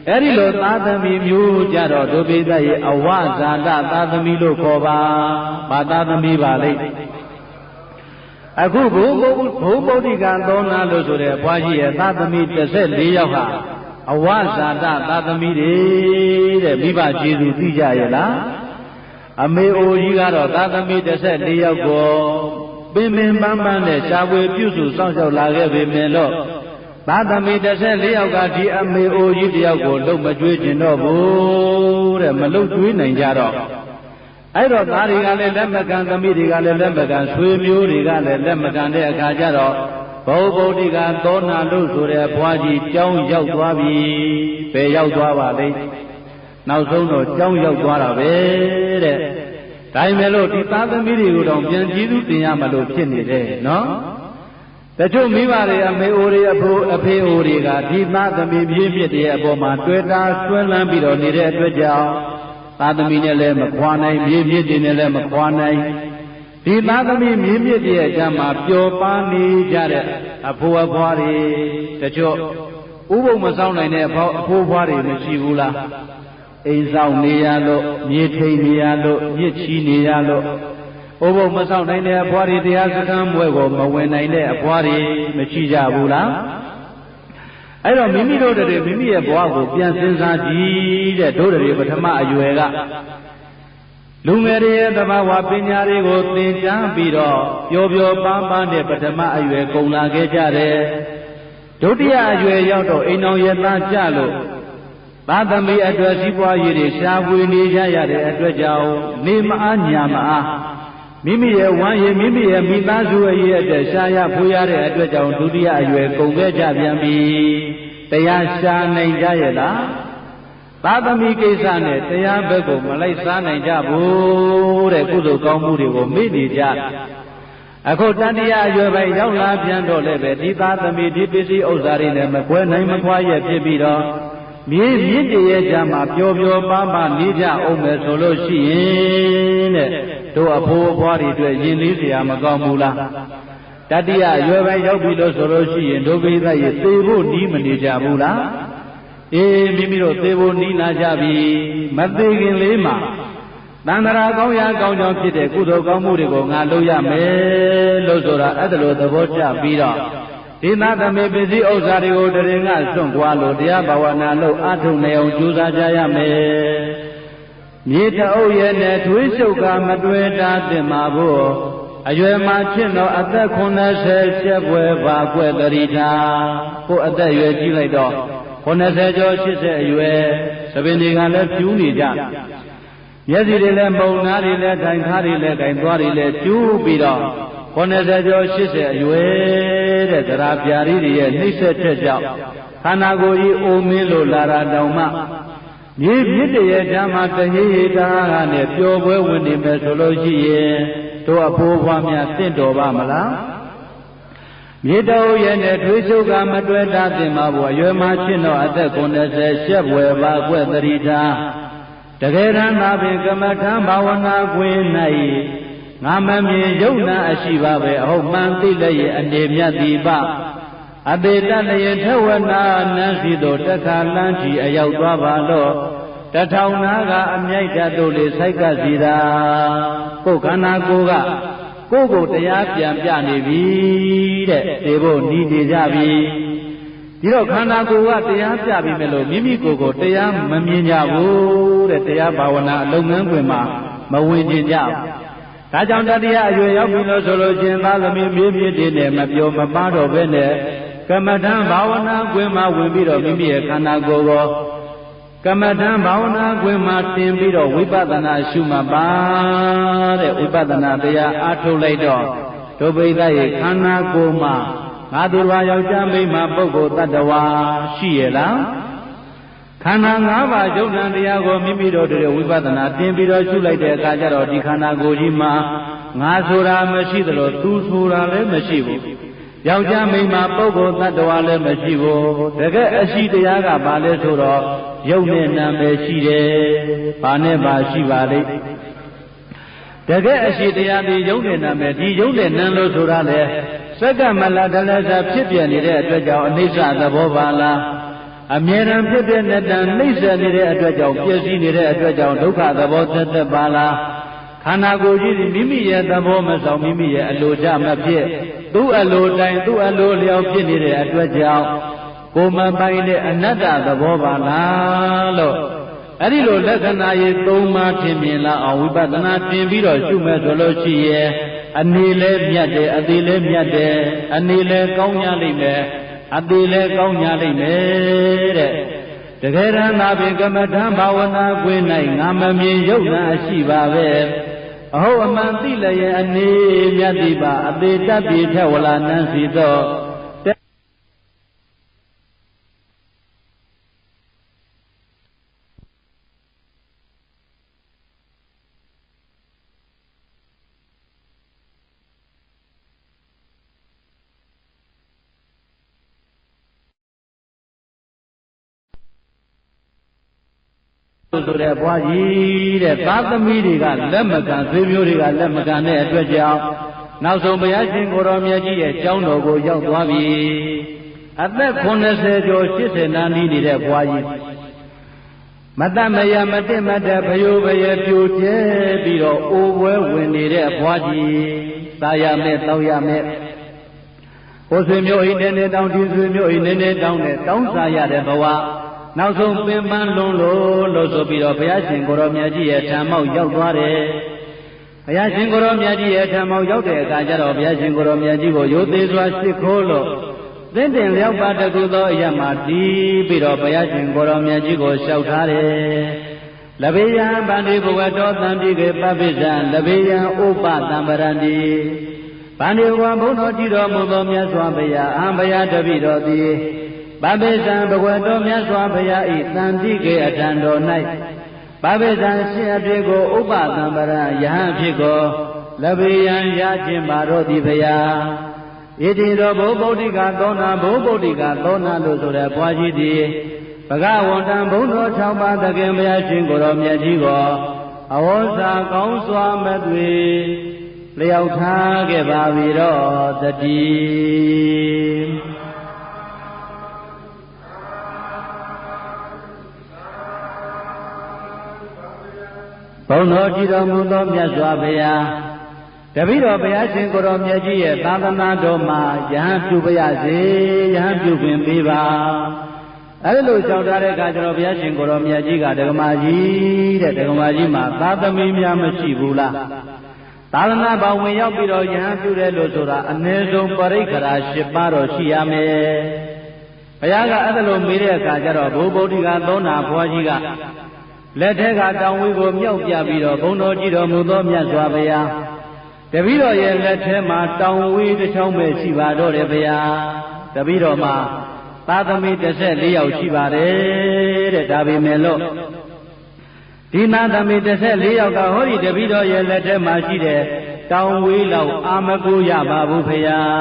အဲ့ဒီလိုသာသမီမျိုးကြတော့ဒုပိသရဲ့အဝဇာတသာသမီလို့ခေါ်ပါဘာသာသမီပါလိမ့်အခုဘုံဗုဒ္ဓိကသောနာလို့ဆိုတဲ့ဘွားကြီးရဲ့သာသမီ14ယောက်ဟာအဝဇာတသာသမီတွေတဲ့မိဘကျေးဇူးသိကြရဲ့လားအမေအိုကြီးကတော့သာသမီ14ယောက်ကိုပင်ပန်းပန်းနဲ့ရှားပွေပြုစုစောင့်ရှောက်လာခဲ့ပေမဲ့လို့သာသမီ14ယောက်ကဒီအမေအိုကြီးတယောက်ကိုလုံမကျွေးကျင်တော့ဘူးတဲ့မလုံကျွေးနိုင်ကြတော့အဲ့တော့သားတွေကလည်းလက်မကန်သမီးတွေကလည်းလက်မကန်ဆွေမျိုးတွေကလည်းလက်မကန်တဲ့အခါကျတော့ဘုဗုဒ္ဓိကသောနာလို့ဆိုတဲ့ဘွားကြီးကျောင်းရောက်သွားပြီဘယ်ရောက်သွားပါလိမ့်နောက်ဆုံးတော့ကျောင်းရောက်သွားတာပဲတဲ့ဒါပေမဲ့လို့ဒီသားသမီးတွေကိုတော့ပြန်ကျေးဇူးတင်ရမလို့ဖြစ်နေတယ်နော်တချို့မိဘတွေအမေအိုတွေအဖေအိုတွေကဒီသားသမီးပြည့်ပြည့်တဲ့အပေါ်မှာတွေ့တာဆွဲလန်းပြီးတော့နေတဲ့အတွက်ကြောင့်သားသမီးနဲ့လည်းမခွာနိုင်ပြည့်ပြည့်တင်နဲ့လည်းမခွာနိုင်ဒီသားသမီးမြင့်မြင့်ရဲ့အကြမှာပျော်ပါနေကြတဲ့အဖိုးအဖွားတွေတချို့ဥပုံမဆောင်နိုင်တဲ့အဖိုးအဖွားတွေမရှိဘူးလားအိမ်ဆောင်နေရလို့မြေထိန်နေရလို့မြစ်ချီနေရလို့ဥပုံမဆောင်နိုင်တဲ့အဖွားတွေတရားစခန်းဘွဲကိုမဝင်နိုင်တဲ့အဖွားတွေမရှိကြဘူးလားအဲ့တော့မိမိတို့တွေမိမိရဲ့ဘဝကိုပြန်စဉ်းစားကြည့်တဲ့တို့တွေပထမအရွယ်ကလူငယ်တွေရဲ့သဘာဝပညာတွေကိုသင်ကြားပြီးတော့ပျော်ပျော်ပါးပါးနဲ့ပထမအရွယ်ကုန်လာခဲ့ကြတယ်ဒုတိယအရွယ်ရောက်တော့အိမ်တော်ရဲ့သားကြလို့သာသမီအတွက်စီးပွားရေးတွေရှားပွေနေကြရတဲ့အတွက်ကြောင့်နေမအားညာမအားမိမိရဲ့ဝမ်းရည်မိမိရဲ့မိသားစုရဲ့အတွက်ရှားရဖွေရတဲ့အတွက်ကြောင့်ဒုတိယအရွယ်ကုန်ခဲ့ကြပြန်ပြီတရားရှားနိုင်ကြရဲ့လားသာသမီကိစ္စနဲ့တရားဘက်ကိုမလိုက်စားနိုင်ကြဘူးတဲ့ကုသိုလ်ကောင်းမှုတွေကိုမေ့နေကြအခုတတိယအရွယ်ပိုင်းရောက်လာပြန်တော့လည်းပဲဒီသာသမီဒီပစ္စည်းဥစ္စာတွေနဲ့မကွဲနိုင်မခွာရဲ့ဖြစ်ပြီးတော့မြေမြင့်တည်းရဲ့ကြမှာပျော်ပျော်ပါးပါးနေကြအောင်မယ်ဆိုလို့ရှိရင်တဲ့တို့အဖိုးအဖွားတွေအတွက်ယဉ်လေးစရာမကောင်းဘူးလားတတိယအရွယ်ပိုင်းရောက်ပြီလို့ဆိုလို့ရှိရင်ဒုပိသရဲ့သေဖို့နီးမနေကြဘူးလားအေးမိမိတို့သေဖို့နီးလာကြပြီမသေးခင်လေးမှာသန္တရာကောင်းရာကောင်းကြောင်းဖြစ်တဲ့ကုသိုလ်ကောင်းမှုတွေကိုငါလုပ်ရမယ်လို့ဆိုတာအဲ့ဒါလိုသဘောကျပြီးတော့ဒီနာသမီးပစ္စည်းဥစ္စာတွေကိုတရင်ကစွန့်ခွာလို့တရားဘာဝနာလို့အထုံနေအောင်ကြိုးစားကြရမယ်မြေတအုပ်ရဲ့နဲ့ထွေးရှုပ်ကမတွေ့တာတင်မှာဖို့အရွယ်မှာဖြစ်တော့အသက်80ချက်ပွဲပါကွယ်တရိတာကိုအသက်ရွယ်ကြီးလိုက်တော့80ကျော်80အရွယ်သပင်တွေကလည်းဖြူးနေကြမျက်စိတွေလည်းမုံနာတွေလည်းထိုင်ခါတွေလည်းခိုင်သွားတွေလည်းကျူးပြီးတော့80ကျော်80အရွယ်တဲ့သရာပြာရီတွေရဲ့နှိမ့်ဆက်ချက်ကြောင့်ခန္ဓာကိုယ်ကြီးအိုမင်းလို့လာတာတောင်မှမြေမြစ်တရဲ့ဓမ္မတဟိဟိတာကနဲ့ပျော်ပွဲဝင်နေမယ်ဆိုလို့ရှိရင်တို့အဖိုးဘွားများတင့်တော်ပါမလားမြေတော်ရဲ့နဲ့ထွေးရှုပ်ကမတွေ့တာတင်မှာဘောရွယ်မှာရှင်းတော့အသက်90ရှက်ွယ်ပါကွက်တရိတာတကယ်တမ်းသာပင်ကမ္မထံဘာဝနာခွင်၌ငါမမြင်ယုံနာအရှိပါပဲအဟုတ်မှန်သိလည်းရဲ့အနေမြတ်ဒီပအတေတလျင်ထဝနာနန်းစီတို့တခါလန်းချီအရောက်သွားပါတော့တထောင်နာကအမြိုက်တတ်တို့လေစိုက်ကစီတာကိုယ်ခန္ဓာကိုယ်ကကိုယ့်ကိုတရားပြန်ပြနေပြီတဲ့ဒီဖို့နီးနေကြပြီဒီတော့ခန္ဓာကိုယ်ကတရားပြပြီမဲ့လို့မိမိကိုယ်ကိုတရားမမြင်ကြဘူးတဲ့တရားဘာဝနာအလုံးငန်းခွင်မှာမဝင်ကြဘူး ဒါကြောင့်တတိယအရွယ်ရောက်ပြီလို့ဆိုလို့ချင်းသားသမီးမြေးမြစ်တွေနဲ့မပြောမပါတော့ဘဲနဲ့ကမ္မထံဘာဝနာကွင်းမှာဝင်ပြီးတော့မိမိရဲ့ခန္ဓာကိုယ်ကိုကမ္မထံဘာဝနာကွင်းမှာတင်ပြီးတော့ဝိပဿနာရှုမှတ်ပါတဲ့ဝိပဿနာတရားအားထုတ်လိုက်တော့ဒုဗိဒရဲ့ခန္ဓာကိုယ်မှာငါသူတော်ယောက်ျားမိန်းမပုဂ္ဂိုလ်တ attva ရှိရဲ့လားခန္ဓာ၅ပါးယုတ်ဉာဏ်တရားကိုမိမိတို့တွေဝိပဿနာတင်ပြီးတော့ရှုလိုက်တဲ့အခါကျတော့ဒီခန္ဓာကိုယ်ကြီးမှာငါဆိုတာမရှိသလိုသူဆိုတာလည်းမရှိဘူးယောက်ျားမိန်းမပုဂ္ဂိုလ်တ attva လည်းမရှိဘူးတကယ်အရှိတရားကဘာလဲဆိုတော့ယုတ်နဲ့နာပဲရှိတယ်ဘာနဲ့ပါရှိပါလိမ့်တကယ်အရှိတရားဒီယုတ်နဲ့နာမယ်ဒီယုတ်နဲ့နာလို့ဆိုတာလေစက္ကမလတလည်းသာဖြစ်ပြနေတဲ့အတွက်ကြောင့်အနိစ္စသဘောပါလားအမြဲတမ်းဖြစ်တဲ့နဲ့တန်နှိမ့်ဆက်နေတဲ့အတွက်ကြောင့်ပြည့်စည်နေတဲ့အတွက်ကြောင့်ဒုက္ခသဘောသက်သက်ပါလားခန္ဓာကိုယ်ကြီးမိမိရဲ့သဘောမဆောင်မိမိရဲ့အလိုချမဖြစ်သူ့အလိုတိုင်းသူ့အလိုလျောက်ဖြစ်နေတဲ့အတွက်ကြောင့်ကိုယ်မပိုင်တဲ့အနတ္တသဘောပါလားလို့အဲ့ဒီလိုလက္ခဏာရေး၃ပါးထင်မြင်လာအောင်ဝိပဿနာတင်ပြီးတော့ရှုမဲ့ဆိုလို့ရှိရဲ့အနေလဲမြတ်တယ်အသေးလဲမြတ်တယ်အနေလဲကောင်းကြလိမ့်မယ်အသေးလဲကောင်းကြလိမ့်မယ်တဲ့တကယ်တမ်းသာပင်ကမ္မထံဘာဝနာကွင်း၌ငါမမြင်ရုပ်နာရှိပါပဲအဟုတ်အမှန်သိလျက်အနေမြတ်တိပါအသေးတပ်ပြေထက်ဝလာနန်းစီတော့ဆိုတဲ့ဘွားကြီးတဲ့သာသမီတွေကလက်မကန်ဆွေမျိုးတွေကလက်မကန်တဲ့အတွက်ကြောင့်နောက်ဆုံးဘုရားရှင်ကိုတော်မြတ်ကြီးရဲ့ကျောင်းတော်ကိုရောက်သွားပြီအသက်80ကျော်80နာနီးနေတဲ့ဘွားကြီးမတမယမတင်မတဲ့ဘယိုဘယပြိုကျဲပြီးတော့အိုပွဲဝင်နေတဲ့ဘွားကြီးစားရမယ်တောက်ရမယ်ကိုဆွေမျိုးအိမ်နဲ့တောင်းဒီဆွေမျိုးအိမ်နဲ့တောင်းနဲ့တောင်းစားရတဲ့ဘဝနောက်ဆုံးပင်ပန်းလွန်းလို့ဆိုပြီးတော့ဘုရားရှင်ကိုရောမြတ်ကြီးရဲ့ဓမ္မောက်ရောက်သွားတယ်ဘုရားရှင်ကိုရောမြတ်ကြီးရဲ့ဓမ္မောက်ရောက်တဲ့အခါကျတော့ဘုရားရှင်ကိုရောမြတ်ကြီးကိုရိုသေစွာရှ िख ိုးလို့သင်တင်လျောက်ပါတကူသောအရာမှာတီးပြီးတော့ဘုရားရှင်ကိုရောမြတ်ကြီးကိုလျှောက်ထားတယ်လဘေယံဗန္တိဘဝတော်တံတိကေပပိဇံလဘေယံဥပတံပရန္တိဗန္တိဘဝဘုန်းတော်ကြည်တော်မူသောမြတ်စွာဘုရားအံဘုရားတပိတော်သည်ပပိဇံဘဂဝတော်မြတ်စွာဘုရားဤတန်တိကေအထံတော်၌ပပိဇံရှင်အဖြစ်ကိုဥပသံပရယဟအဖြစ်ကိုလဘေယံရခြင်းပါတော်သည်ဘုရားဣတိတော်ဘုဗုဒ္ဓိကသောနာဘုဗုဒ္ဓိကသောနာလို့ဆိုတဲ့ဘွားကြီးသည်ဘဂဝန္တံဘုံတော်6ပါးသခင်ဘုရားရှင်ကိုတော်မြတ်ကြီးကိုအဝေါစာကောင်းစွာမသွေလျောက်ထားခဲ့ပါပြီတော့တတိဘုံတော်ကြည်တော်မူသောမြတ်စွာဘုရားတပည့်တော်ဘုရားရှင်ကိုတော်မြတ်ကြီးရဲ့သာသနာတော်မှာယဟန်ပြုပါရစေယဟန်ပြုခွင့်ပေးပါအဲ့လိုကြောက်ထားတဲ့အခါကျတော့ဘုရားရှင်ကိုတော်မြတ်ကြီးကဒကမာကြီးတဲ့ဒကမာကြီးမှာသာသမီများမရှိဘူးလားသာသနာ့ဘောင်ဝင်ရောက်ပြီးတော့ယဟန်ပြုတယ်လို့ဆိုတာအနည်းဆုံးပရိက္ခရာ10ပါးတော့ရှိရမယ်ဘုရားကအဲ့လိုမေးတဲ့အခါကျတော့ဘုဗုဒ္ဓိကသောနာဘွားကြီးကလက်ထက်ကတောင်ဝေးကိုမြောက်ပြပြီးတော့ဘုံတော်ကြည်တော်မူသောမြတ်စွာဘုရားတပည့်တော်ရဲ့လက်ထဲမှာတောင်ဝေးတစ်ချောင်းပဲရှိပါတော့တယ်ဘုရားတပည့်တော်မှာသာသမီ14ယောက်ရှိပါတယ်တဲ့ဒါပေမဲ့လို့ဒီသာသမီ14ယောက်ကဟောဒီတပည့်တော်ရဲ့လက်ထဲမှာရှိတဲ့တောင်ဝေးလောက်အာမကိုရပါဘူးဘုရား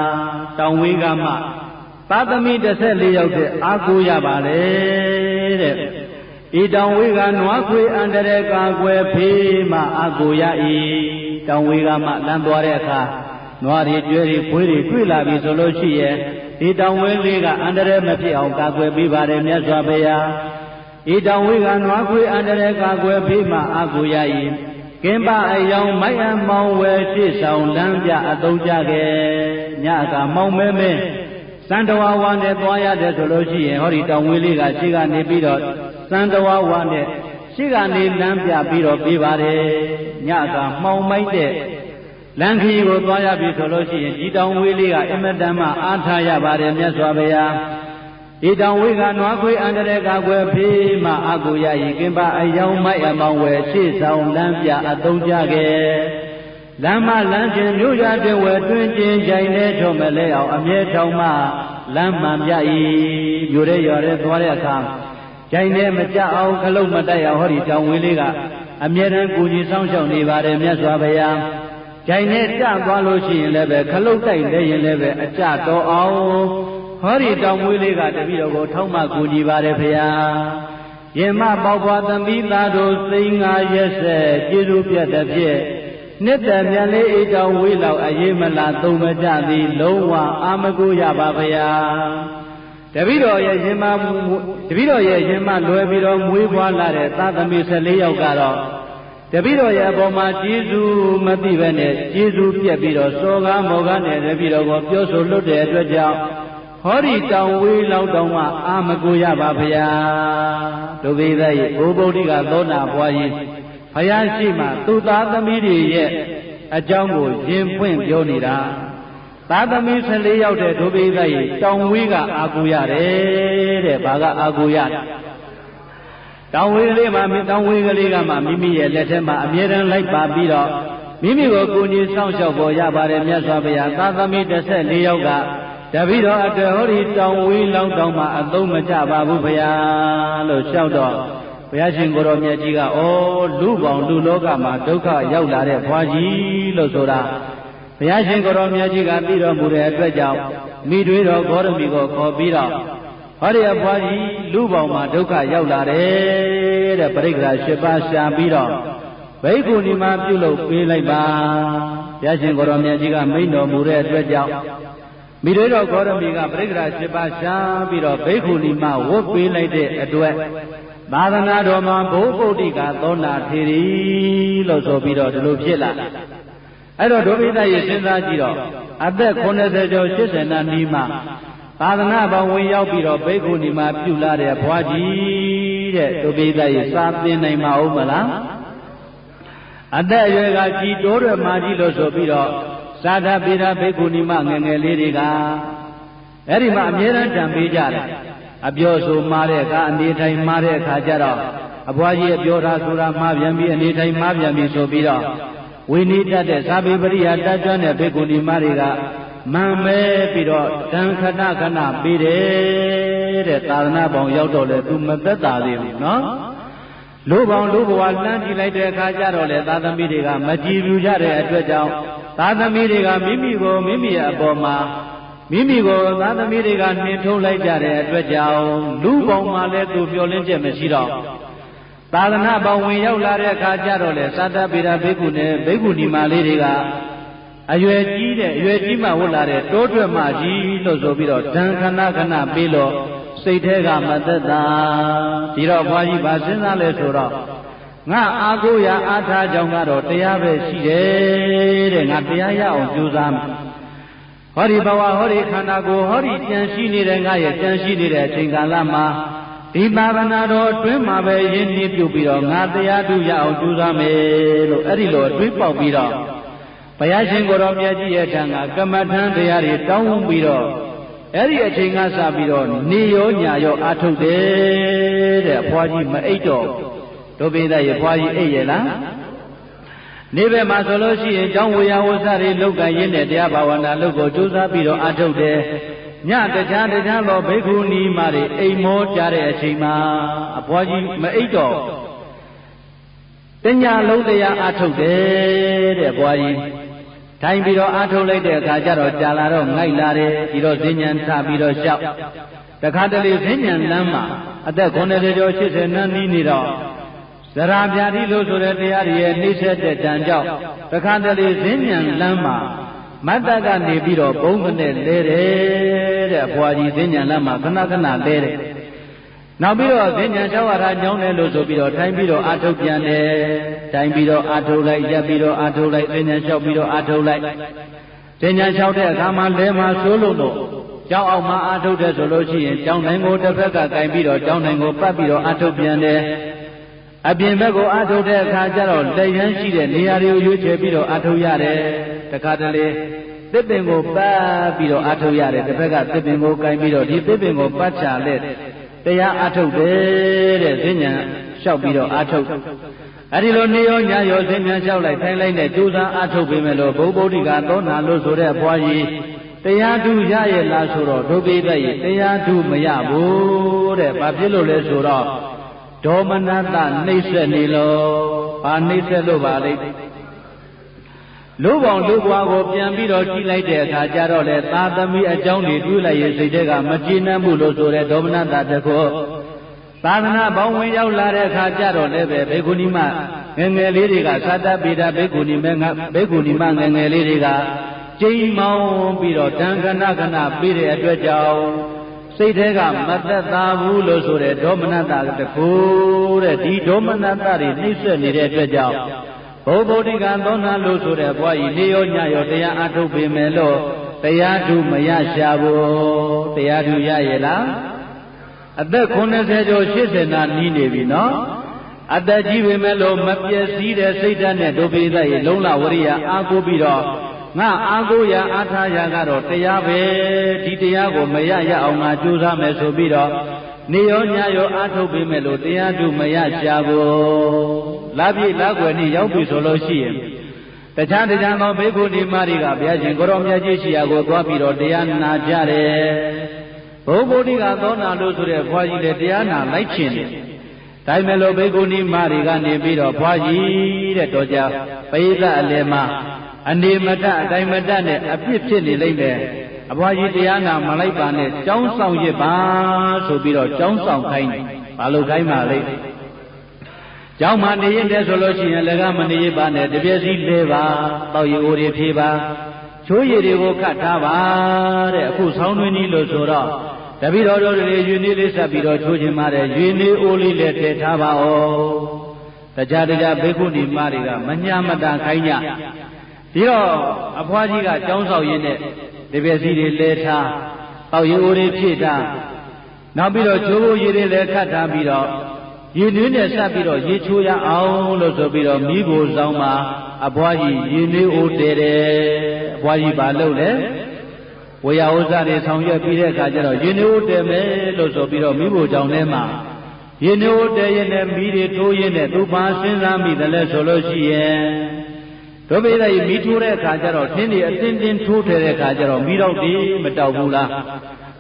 တောင်ဝေးကမှသာသမီ14ယောက်တဲ့အာကိုရပါလေတဲ့ဤတောင်ဝေးကနွားခွေအန္တရာယ်ကာကွယ်ဖေးမှအကိုရ၏တောင်ဝေးကမှလမ်းသွားတဲ့အခါနွားတွေကျွဲတွေခွေးတွေတွေ့လာပြီဆိုလို့ရှိရဲ့ဒီတောင်ဝေးလေးကအန္တရာယ်မဖြစ်အောင်ကာကွယ်ပေးပါတယ်မြတ်စွာဘုရားဤတောင်ဝေးကနွားခွေအန္တရာယ်ကာကွယ်ဖေးမှအကိုရ၏ကင်းပအယောင်မိုက်အမောင်ဝဲရှေ့ဆောင်လမ်းပြအသုံးကြခဲ့ညကမောင်မဲမဲစံတဝါဝါနဲ့သွားရတယ်ဆိုလို့ရှိရင်ဟောဒီတောင်ဝေးလေးကရှေ့ကနေပြီးတော့စံတဝါဝါနဲ့ရှေ့ကနေလမ်းပြပြီးတော့ပေးပါတယ်ညကမှောင်မိုက်တဲ့ လန်ခီကိုသွားရပြီဆိုလို့ရှိရင်ဒီတောင်ဝေးလေးကအင်မတန်မှအားထားရပါတယ်မြတ်စွာဘုရားဒီတောင်ဝေးကနွားခွေအန္တရာယ်ကကွယ်ဖေးမှအကူရရင်ကင်ပါအယောင်မိုက်အမောင်ဝယ်ရှေ့ဆောင်လမ်းပြအသုံးကြခဲ့လမ်းမလမ်းချင်းမြို့ရတဲ့ဝယ်တွင်ကျင်ကြိုင်နေထုံမလဲအောင်အမြဲထောင်မှလမ်းမှန်ပြ၏မြို့ရဲရွာရဲသွားတဲ့အခါကြိုင်နေမကြအောင်ခလုတ်မတိုက်အောင်ဟောဒီတောင်ဝေးလေးကအမြဲတမ်းကူညီဆောင်ရှောက်နေပါတယ်မြတ်စွာဘုရားကြိုင်နေကြသွားလို့ရှိရင်လည်းပဲခလုတ်တိုက်လဲရင်လည်းပဲအကြတော်အောင်ဟောဒီတောင်ဝေးလေးကတပည့်တော်ကိုထောက်မှကူညီပါတယ်ဘုရားရင်မပေါပွားသမီးသားတို့သိငါရက်ဆက်ကျေးဇူးပြတ်တဲ့ဖြင့်နှစ်သက်မြတ်လေးအိတောင်ဝေးလောက်အေးမလားသုံးမကြသည်လုံးဝအာမကူရပါဗျာတပည့်တော်ရဲ့ရင်မလွယ်ပြီးတော့မွေးဖွားလာတဲ့သာသမီ14ယောက်ကတော့တပည့်တော်ရဲ့အပေါ်မှာကျေးဇူးမသိဘဲနဲ့ကျေးဇူးပြက်ပြီးတော့စောကားမောကားနဲ့တပည့်တော်ကိုပြောဆိုလွတ်တဲ့အတွက်ကြောင့်ဟောဒီတောင်ဝေးလောက်တောင်မှအာမကူရပါဗျာဒုဗေဒရဲ့ဘိုးဗုဒ္ဓကသောနာပွားရင်ဘုရားရှိမှသူသားသမီးတွေရဲ့အကြောင်းကိုရင်ဖွင့်ပြောနေတာသားသမီး14ယောက်တဲ့ဒုဗေဒရဲ့တောင်ဝေးကအာကူရတယ်တဲ့ဘာကအာကူရတောင်ဝေးကလေးမှာတောင်ဝေးကလေးကမှမိမိရဲ့လက်ထဲမှာအမြဲတမ်းလိုက်ပါပြီးတော့မိမိကိုကိုကြီးစောင့်ရှောက်ပေါ်ရပါတယ်မြတ်စွာဘုရားသားသမီး14ယောက်ကတပည့်တော်အတွက်ဟောဒီတောင်ဝေးလောက်တောင်မှအသုံးမကျပါဘူးဘုရားလို့လျှောက်တော့ဘုရားရှင်ကိုယ်တော်မြတ်ကြီးကဩလူပေါင်းလူလောကမှာဒုက္ခရောက်လာတဲ့ဘွားကြီးလို့ဆိုတာဘုရားရှင်ကိုယ်တော်မြတ်ကြီးကသိတော်မူတဲ့အတွက်ကြောင့်မိတွေတော်ဂေါရမီကိုခေါ်ပြီးတော့ဟောဒီအဘွားကြီးလူပေါင်းမှာဒုက္ခရောက်လာတယ်တဲ့ပရိက္ခရာ7ပါးရှာပြီးတော့ဘိက္ခုနီမှာပြုလုပ်ပေးလိုက်ပါဘုရားရှင်ကိုယ်တော်မြတ်ကြီးကမိန့်တော်မူတဲ့အတွက်ကြောင့်မိတွေတော်ဂေါရမီကပရိက္ခရာ7ပါးရှာပြီးတော့ဘိက္ခုနီမှာဝတ်ပေးလိုက်တဲ့အတွက်သာသနာတော်မှာဘုဗုဒ္ဓကသောနာထေရီလို့ဆိုပြီးတော့ဒီလိုဖြစ်လာအဲ့တော့ဒုဗိဒရဲ့စဉ်းစားကြည့်တော့အသက်80ကျော်80နာနီးမှသာသနာပေါင်းဝင်ရောက်ပြီးတော့ဘိက္ခုနီမှာပြုလာတဲ့ဘွားကြီးတဲ့ဒုဗိဒရဲ့စာသင်နိုင်မအောင်မလားအသက်အရွယ်ကကြီးတိုးရမာကြီးလို့ဆိုပြီးတော့သာသပေတာဘိက္ခုနီမှာငယ်ငယ်လေးတွေကအဲ့ဒီမှာအမြဲတမ်းတံပေးကြတယ်အပြောဆိုမှားတဲ့အခါအနေထိုင်မှားတဲ့အခါကျတော့အဘွားကြီးပြောတာဆိုတာမှားပြန်ပြီးအနေထိုင်မှားပြန်ပြီးဆိုပြီးတော့ဝိနည်းတတ်တဲ့သာပေပရိယာတတ်ကျွမ်းတဲ့ဘိက္ခုနီမတွေကမှန်မဲပြီးတော့တန်ခဏခဏပေးတယ်တဲ့သာသနာပေါင်းရောက်တော့လေသူမသက်သာသေးဘူးနော်လူပေါင်းလူဘဝလှမ်းကြည့်လိုက်တဲ့အခါကျတော့လေသာသမီတွေကမကြည်ပြူကြတဲ့အတွက်ကြောင့်သာသမီတွေကမိမိကိုမိမိရဲ့အပေါ်မှာမိမိကိုသာသမီတွေကနှင်ထုတ်လိုက်ကြတဲ့အတွက်ကြောင့်လူပေါင်းမှာလည်းသူပြောလင်းချက်မရှိတော့သာသနာပေါင်းဝင်ရောက်လာတဲ့အခါကျတော့လေသာတပေတာဘိက္ခုနဲ့ဘိက္ခုနီမလေးတွေကအရွယ်ကြီးမှဝတ်လာတဲ့တိုးထွက်မှကြီးလို့ဆိုပြီးတော့ဒံခဏခဏပေးလို့စိတ်ထဲကမသက်သာဒီတော့ဘွားကြီးပါစဉ်းစားလဲဆိုတော့ငါအာကိုရာအားထားကြောင့်ကတော့တရားပဲရှိတယ်တဲ့ငါတရားရအောင်ကြိုးစားမယ်ဟောဒီဘဝဟောဒီခန္ဓာကိုယ်ဟောဒီကြံရှိနေတဲ့ငါရဲ့ကြံရှိနေတဲ့အချိန်ကာလမှာဒီသာသနာတော်အတွင်းမှာပဲရင်းနှီးပြုပြီးတော့ငါတရားထုရအောင်ကြိုးစားမယ်လို့အဲ့ဒီလိုအတွေးပေါက်ပြီးတော့ဘုရားရှင်ကိုယ်တော်မြတ်ကြီးရဲ့ထံကကမ္မထံတရားတွေတောင်းပြီးတော့အဲ့ဒီအချိန်ကစပြီးတော့နေရောညာရောအာထုတ်တယ်တဲ့ဘွားကြီးမအိတ်တော့ဒုဗေဒရဲ့ဘွားကြီးအိတ်ရဲ့လားနေဘက်မှာဆိုလို့ရှိရင်ကျောင်းဝေယဝဆတွေလောက်ကရင်းတဲ့တရားဘာဝနာလုပ်ကိုကြိုးစားပြီးတော့အာထုတ်တယ်ညတခြားသောဘိက္ခုနီမတွေအိမ်မောကြတဲ့အချိန်မှာအဘွားကြီးမအိတ်တော့တညလုံးတရားအာထုတ်တယ်တဲ့ဘွားကြီးထိုင်ပြီးတော့အာထုတ်လိုက်တဲ့အခါကျတော့ကြာလာတော့ငိုက်လာတယ်ပြီးတော့ဈဉ္ဉံထပြီးတော့လျှောက်တခါတလေဈဉ္ဉံလမ်းမှာအသက်90ကျော်80နန်းနီးနေတော့ဇရာပြာတိလို့ဆိုတဲ့တရားတွေရဲ့နှိမ့်ဆက်တဲ့တန်ကြောင့်တခါတလေဈဉ္ဉံလမ်းမှာမတ္တကနေပြီးတော့ဘုံနဲ့လဲတယ်တဲ့အဘွားကြီးဈဉ္ဉံလမ်းမှာခဏခဏလဲတယ်နောက်ပြီးတော့ဈဉ္ဉံလျှောက်ရတာညောင်းတယ်လို့ဆိုပြီးတော့ထိုင်ပြီးတော့အာထုတ်ပြန်တယ်ထိုင်ပြီးတော့အာထုတ်လိုက်ရပ်ပြီးတော့အာထုတ်လိုက်ဈဉ္ဉံလျှောက်ပြီးတော့အာထုတ်လိုက်ဈဉ္ဉံလျှောက်တဲ့အခါမှာလဲမှာဆိုးလို့တော့ကျောင်းအောင်မှာအာထုတ်တယ်ဆိုလို့ရှိရင်ကျောင်းတိုင်းကိုတစ်ဖက်ကကင်ပြီးတော့ကျောင်းတိုင်းကိုပတ်ပြီးတော့အာထုတ်ပြန်တယ်အပြင်ဘက်ကိုအာထုတ်တဲ့အခါကျတော့လက်ရန်ရှိတဲ့နေရာတွေကိုရွေးချယ်ပြီးတော့အာထုတ်ရတယ် တခါတလေသစ်ပင်ကိုပတ်ပြီးတော့အာထုတ်ရတယ်တစ်ဖက်ကသစ်ပင်ကိုကင်ပြီးတော့ဒီသစ်ပင်ကိုပတ်ချလက်တရားအာထုတ်တယ်တဲ့ဈဉ္ဉံလျှောက်ပြီးတော့အာထုတ်အဲ့ဒီလိုနေရောညရောဈဉ္ဉံလျှောက်လိုက်ထိုင်လိုက်နဲ့ကြိုးစားအာထုတ်ပေမဲ့လို့ဘုဗ္ဗုဒ္ဓိကသောနာလို့ဆိုတဲ့ဘွားကြီးတရားဓုရရဲ့လားဆိုတော့ဒုပိသက်ရဲ့တရားဓုမရဘူးတဲ့ဘာဖြစ်လို့လဲဆိုတော့ဒေါမနတနှိမ့်ဆက်နေလို့ဘာနှိမ့်ဆက်လို့ပါလိမ့်လူပေါင်းလူဘွားကိုပြန်ပြီးတော့ကြည့်လိုက်တဲ့အခါကျတော့လေသာသမီအကြောင်းတွေတွေးလိုက်ရင်စိတ်ထဲကမကျေနပ်ဘူးလို့ဆိုတဲ့ဒေါမနတတခုသာသနာပေါင်းဝင်ရောက်လာတဲ့အခါကျတော့လည်းပဲဘေကုဏီမငယ်ငယ်လေးတွေကသာတပိတာဘေကုဏီမငယ်ငယ်လေးတွေကကျိန်မောင်းပြီးတော့တန်ခဏခဏပြီးတဲ့အတွက်ကြောင့်စိတ်ထဲကမသက်သာဘူးလို့ဆိုတဲ့ဒေါမနတတခုတဲ့ဒီဒေါမနတတွေနှိမ့်ဆက်နေတဲ့အတွက်ကြောင့်ဘုဗ္ဗုဒ္ဓိကသောနာလို့ဆိုတဲ့ဘွားကြီးနေရောညရောတရားအထုတ်ပေမဲ့လို့တရားဓုမရရှာဘူးတရားဓုရရဲ့လားအသက်90ကျော်80နာနီးနေပြီနော်အသက်ကြီးပေမဲ့လို့မပြည့်စည်တဲ့စိတ်ဓာတ်နဲ့ဒုပိသရဲ့လုံးလဝရိယအားကိုးပြီးတော့ငါအားကိုးရအားထားရကတော့တရားပဲဒီတရားကိုမရရအောင်ငါကြိုးစားမယ်ဆိုပြီးတော့နေရောညရောအားထုတ်ပေမဲ့လို့တရားဓုမရရှာဘူးလာပြည့်လာွယ်နေ့ရောက်ပြီဆိုလို့ရှိရင်တခြားသောဘေကုဏီမတွေကဘုရားရှင်ကိုရောမြတ်ကြီးရှိရာကိုသွားပြီးတော့တရားနာကြတယ်ဘုဗ္ဗုဒ္ဓိကသောနာလို့ဆိုတဲ့ဘွားကြီးလည်းတရားနာလိုက်ခြင်းတယ်ဒါပေမဲ့လို့ဘေကုဏီမတွေကနေပြီးတော့ဘွားကြီးတဲ့တော်ကြပိဋကအလယ်မှာအနေမတအတိုင်းမတနဲ့အပြစ်ဖြစ်နေလိမ့်မယ်အဘွားကြီးတရားနာမလိုက်ပါနဲ့ကြောင်းဆောင်ရပါဆိုပြီးတော့ကြောင်းဆောင်ခိုင်းတယ်ဘာလို့ခိုင်းပါလဲကျောင်းမှာနေရင်တည်းဆိုလို့ရှိရင်လည်းကမနေရပါနဲ့တပြည့်စည်းလဲပါတောက်ရီအိုတွေဖြေပါချိုးရည်တွေကိုခတ်ထားပါတဲ့အခုဆောင်းတွင်းကြီးလို့ဆိုတော့တပည့်တော်တို့တွေရွေနေလေးဆက်ပြီးတော့ချိုးခြင်းပါတယ်ရွေနေအိုလေးလည်းထည့်ထားပါဦးတခြားဘေကုဏီမတွေကမညာမတာခိုင်းကြပြီးတော့အဖွားကြီးကကျောင်းဆောင်ရင်းနဲ့တပည့်စည်းတွေလဲထားတောက်ရီအိုတွေဖြည့်ထားနောက်ပြီးတော့ချိုးဖို့ရည်တွေလည်းခတ်ထားပြီးတော့ရေနွေးနဲ့ဆက်ပြီးတော့ရေချိုးရအောင်လို့ဆိုပြီးတော့မိဖို့ဆောင်မှာအဘွားကြီးရေနွေးအိုးတဲတယ်အဘွားကြီးဘာလုပ်လဲဝေယဥစ္စာတွေဆောင်ရွက်ပြီးတဲ့အခါကျတော့ရေနွေးအိုးတဲမယ်လို့ဆိုပြီးတော့မိဖို့ကြောင့်ထဲမှာရေနွေးအိုးတဲရင်လည်းမိတွေထိုးရင်လည်းသူပါစဉ်းစားမိတယ်လဲဆိုလို့ရှိရင်ဒုပိသမိထိုးတဲ့အခါကျတော့ထင်းတွေအတင်းတင်းထိုးထည့်တဲ့အခါကျတော့မိတော့ဒီမတောက်ဘူးလား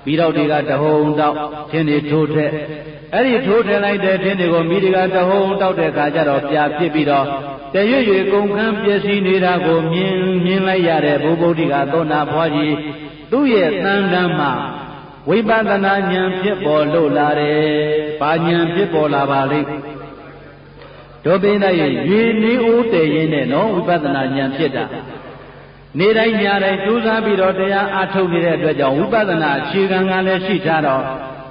မိတော့တွေကတဟုံတောက်ထင်းတွေထိုးထည့်အဲ့ဒီထိုးထည့်လိုက်တဲ့ထင်းတွေကိုမိတွေကတဟုံတောက်တဲ့အခါကျတော့ပြာဖြစ်ပြီးတော့တရွေ့ရွေ့ကုန်ခန်းပျက်စီးနေတာကိုမြင်လိုက်ရတဲ့ဘုဗ္ဗုဒ္ဓိကသောနာဘွားကြီးသူ့ရဲ့တန်တမ်းမှာဝိပဿနာဉာဏ်ဖြစ်ပေါ်လို့လာတယ်။ဘာဉာဏ်ဖြစ်ပေါ်လာပါလိမ့်။ဒုပိသရဲ့ရွေနေဦးတည်ရင်းနဲ့နော်ဝိပဿနာဉာဏ်ဖြစ်တာ။နေတိုင်းညတိုင်းကြိုးစားပြီးတော့တရားအားထုတ်နေတဲ့အတွက်ကြောင့်ဝိပဿနာအခြေခံကလည်းရှိထားတော့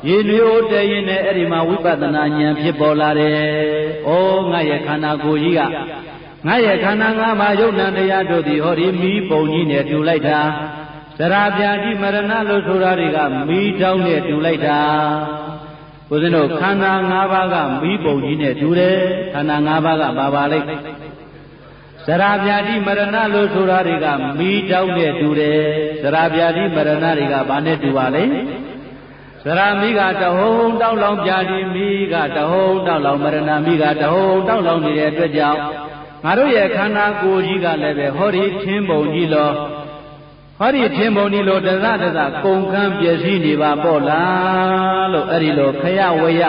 ရေနွေးဦးတည်ရင်နဲ့အဲ့ဒီမှာဝိပဿနာဉာဏ်ဖြစ်ပေါ်လာတယ်။ဩငါရဲ့ခန္ဓာကိုယ်ကြီးကငါရဲ့ခန္ဓာ၅ပါးယုတ်နံတရားတို့သည်ဟောဒီမီးပုံကြီးနဲ့တူလိုက်တာသရပြာတိမရဏလို့ဆိုတာတွေကမီးတောင်းနဲ့တူလိုက်တာဘုရားတို့ခန္ဓာ၅ပါးကမီးပုံကြီးနဲ့တူတယ်ခန္ဓာ၅ပါးကဘာပါလိမ့်သရပြာတိမရဏလို့ဆိုတာတွေကမီးတောင်းနဲ့တူတယ်သရပြာတိမရဏတွေကဘာနဲ့တူပါလိမ့်သရမိကတဟုံတောက်လောင်ပြာတိမိကတဟုံတောက်လောင်မရဏမိကတဟုံတောက်လောင်နေတဲ့အတွက်ကြောင့်ငါတို့ရဲ့ခန္ဓာကိုယ်ကြီးကလည်းပဲဟောဒီထင်းပုံကြီးလောဟောဒီထင်းပုံကြီးလိုတစကုန်ခန်းပျက်စီးနေပါပေါ့လားလို့အဲ့ဒီလိုခရဝေယ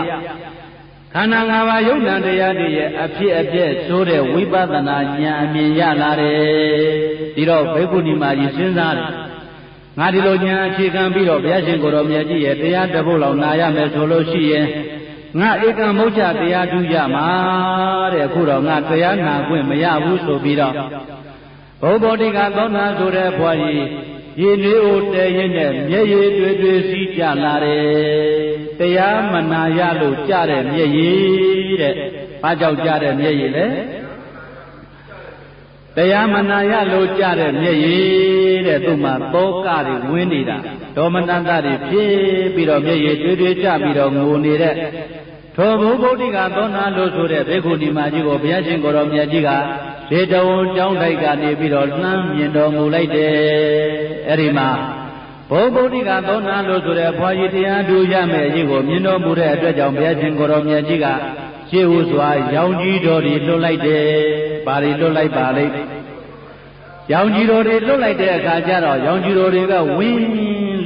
ခန္ဓာ၅ပါးယုတ်နံတရားတွေရဲ့အဖြစ်အပျက်ဆိုတဲ့ဝိပဿနာဉာဏ်အမြင်ရလာတယ်ဒီတော့ဘေကုဏီမကြီးစဉ်းစားတယ်ငါဒီလိုဉာဏ်အခြေခံပြီးတော့ဘုရားရှင်ကိုယ်တော်မြတ်ကြီးရဲ့တရားတစ်ပုဒ်လောက်နာရမယ်ဆိုလို့ရှိရင်ငါဧကံမုတ်ချတရားထူးရမှာတဲ့အခုတော့ငါတရားနာခွင့်မရဘူးဆိုပြီးတော့ဘုဗ္ဗုဒ္ဓိကသောနာဆိုတဲ့ဘွားကြီးရေနွေးဦးတည်ရင်နဲ့မျက်ရည်တွေစီးကြလာတယ်တရားမနာရလို့ကြတဲ့မျက်ရည်တဲ့ဘာကြောင့်ကြတဲ့မျက်ရည်လဲတရားမနာရလို့ကြတဲ့မျက်ရည်တဲ့သူ့မှာသောကတွေဝင်နေတာဒေါမနတတွေဖြစ်ပြီးတော့မျက်ရည်တွေကြပြီးတော့ငိုနေတဲ့ထိုဘုဗ္ဗုဒ္ဓိကသောနာလို့ဆိုတဲ့ဘေကုဏီမကြီးကိုဘုရားရှင်ကိုယ်တော်မြတ်ကြီးက ဒေတဝံကျောင်းတိုက်ကနေပြီးတော့လှမ်းမြင်တော်မူလိုက်တယ်အဲ့ဒီမှာဘုဗုဒ္ဓိကသောနာလို့ဆိုတဲ့ဘွားကြီးတရားတူရမယ်အရေးကိုမြင်တော်မူတဲ့အတွက်ကြောင့်ဘုရားရှင်ကိုရောမြတ်ကြီးကရှေးဥစွာရောင်ကြီးတော်တွေလွတ်လိုက်တယ်။ဘာတွေလွတ်လိုက်ပါလိမ့်။ရောင်ကြီးတော်တွေလွတ်လိုက်တဲ့အခါကျတော့ရောင်ကြီးတော်တွေကဝင်း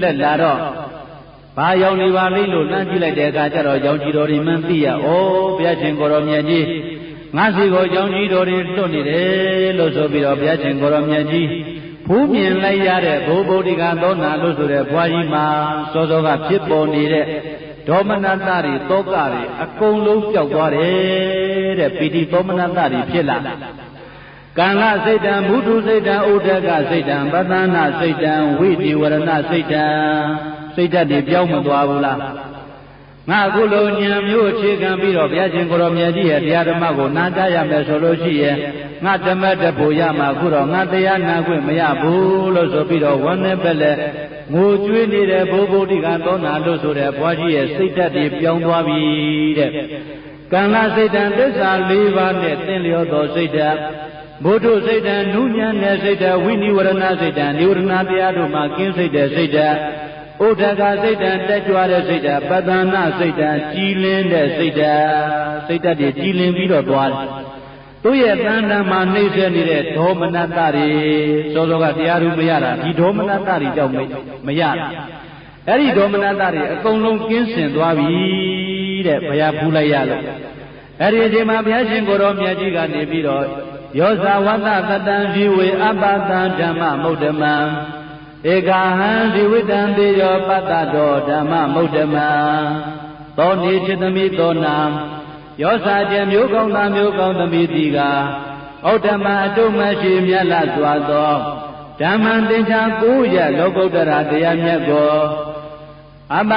လက်လာတော့ဘာရောင်နေပါလိမ့်လို့လှမ်းကြည့်လိုက်တဲ့အခါကျတော့ရောင်ကြီးတော်တွေမှန်းသိရ။ဩဘုရားရှင်ကိုရောမြတ်ကြီးငါစီကိုရောင်ကြီးတော်တွေလွတ်နေတယ်လို့ဆိုပြီးတော့ဘုရားရှင်ကိုရောမြတ်ကြီးဖူးမြင်လိုက်ရတဲ့ဘုဗုဒ္ဓိကသောနာလို့ဆိုတဲ့ဘွားကြီးမှာစောစောကဖြစ်ပေါ်နေတဲ့ဒေါမနတတွေတောကတွေအကုန်လုံးပျောက်သွားတယ်တဲ့ပီတိသောမနတတွေဖြစ်လာကံလစိတ်တံမုထုစိတ်တံဥဒကစိတ်တံပသနာစိတ်တံဝိတိဝရဏစိတ်တံစိတ်ဓာတ်တွေပြောင်းမသွားဘူးလားငါအခုလိုဉာဏ်မျိုးအခြေခံပြီးတော့ဘုရားရှင်ကိုရောမြတ်ကြီးရဲ့တရားဓမ္မကိုနာကြားရမယ်ဆိုလို့ရှိရင်ငါဓမ္မတဖို့ရမှာအခုတော့ငါတရားနာခွင့်မရဘူးလို့ဆိုပြီးတော့ဝမ်းနဲ့ပဲလေငိုကြွေးနေတဲ့ဘုဗုဒ္ဓိကသောနာလို့ဆိုတဲ့ဘွားကြီးရဲ့စိတ်ဓာတ်တွေပြောင်းသွားပြီတဲ့ကံလစိတ်တံသစ္စာ၄ပါးနဲ့သင်လျောသောစိတ်ဓာတ်ဘုဒ္ဓစိတ်တံနုညံ့တဲ့စိတ်ဓာတ်ဝိနိဝရဏစိတ်တံနိဝရဏတရားတို့မှာကင်းစိတ်တဲ့စိတ်ဓာတ်ဥဒကစိတ်တံတက်ကြွတဲ့စိတ်ဓာတ်ပသနာစိတ်တံကြည်လင်းတဲ့စိတ်ဓာတ်စိတ်ဓာတ်တွေကြည်လင်းပြီးတော့သွားတယ်သူ့ရဲ့တဏ္ဍာမှာနှိမ့်ဆက်နေတဲ့ဒေါမနတတွေစောစောကတရားဓုမရတာဒီဒေါမနတတွေကြောင့်မရတာအဲ့ဒီဒေါမနတတွေအကုန်လုံးကင်းစင်သွားပြီတဲ့ဘုရားဖူးလိုက်ရလို့အဲ့ဒီအချိန်မှာဘုရားရှင်ကိုယ်တော်မြတ်ကြီးကနေပြီးတော့ယောဇဝတ္တသတ္တံဇီဝေအပတံဓမ္မမုဒ္ဓမံဧကဟံဇီဝိတံတေယောပတ္တတောဓမ္မမုဒ္ဓမံသောနေจิตမိသောနာယောစာကျင်မျိုးကောင်းသားမျိုးကောင်းသမီးသည်ကဩဓမ္မအတုမရှိမြတ်လာစွာသောဓမ္မံသင်္ချာကိုရလောကုတ္တရာတရားမြတ်ကိုအပ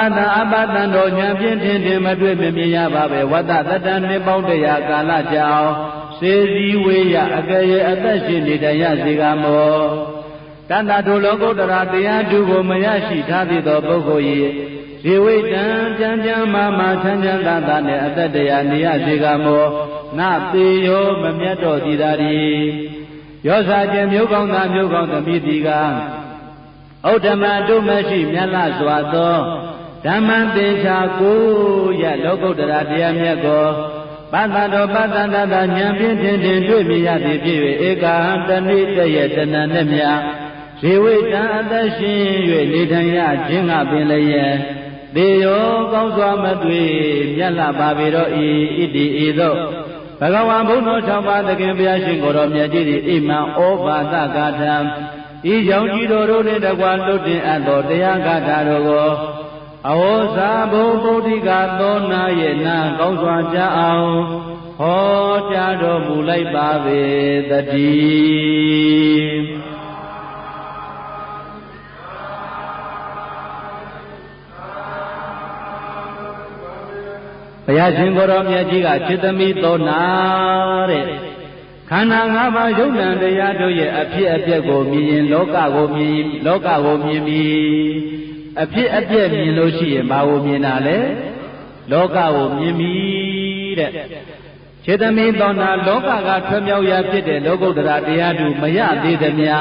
တံတော်ဉာဏ်ဖြင့်ထင်ထင်မတွေ့မမြင်ရပါပဲဝတ္တတတ္တနှစ်ပေါင်းတရာကာလကြောင့်စေစည်းဝေယအကရေအသက်ရှင်နေတရားစေကမောတဏ္ဍထိုလောကုတ္တရာတရားဓုကိုမရရှိထားသည့်သောပုဂ္ဂိုလ်၏ဇေဝိတံကြံကြံမာချမ်းချမ်းသာသာနဲ့အသက်တရားနေရစေကမောနသေယောမမြတ်တော်သည်သာရီယောစာကျင်မျိုးကောင်းသားမျိုးကောင်းသမီးသည်ကဩဓမ္မတုမရှိမြတ်လာစွာသောဓမ္မသင်္ချာကိုရလောကုတ္တရာတရားမြတ်ကိုပတ္တတော်ပတ္တန္တသာဉာဏ်ဖြင့်ထင်ထင်တွေ့မြင်ရသည်ဖြစ်၍ဧကဟံတဏိတရဲ့တဏ္ဍနဲ့မြာဇေဝိတံအသက်ရှင်၍နေထိုင်ရခြင်းကပင်လည်းသေယောကောင်းစွာမတွေ့မြတ်လာပါပေတော့ဤဣတိဤသို့ဘဂဝါဘုန်းတော်၆ပါးသခင်ဘုရားရှင်ကိုယ်တော်မြတ်ကြီးသည်အိမံဩဘာသဂါထံဤကြောင့်ကြီးတော်တို့နှင့်တကွာလွတ်တင်အပ်သောတရားဂါထာတို့ကိုအဟောစာဘုဗုဒ္ဓိကသောနာရဲ့နာကောင်းစွာကြားအောင်ဟောကြားတော်မူလိုက်ပါပေတည်းဘုရားရှင်ကိုယ်တော်မြတ်ကြီးကจิตမိသောနာတဲ့ခန္ဓာ၅ပါးယုံနံတရားတို့ရဲ့အဖြစ်အပျက်ကိုမြင်ရင်လောကကိုမြင်ပြီးအဖြစ်အပျက်မြင်လို့ရှိရင်ဘာကိုမြင်တာလဲလောကကိုမြင်ပြီတဲ့จิตမိသောနာလောကကထွက်မြောက်ရာဖြစ်တဲ့လောကုတ္တရာတရားတို့မရသေးသမျှ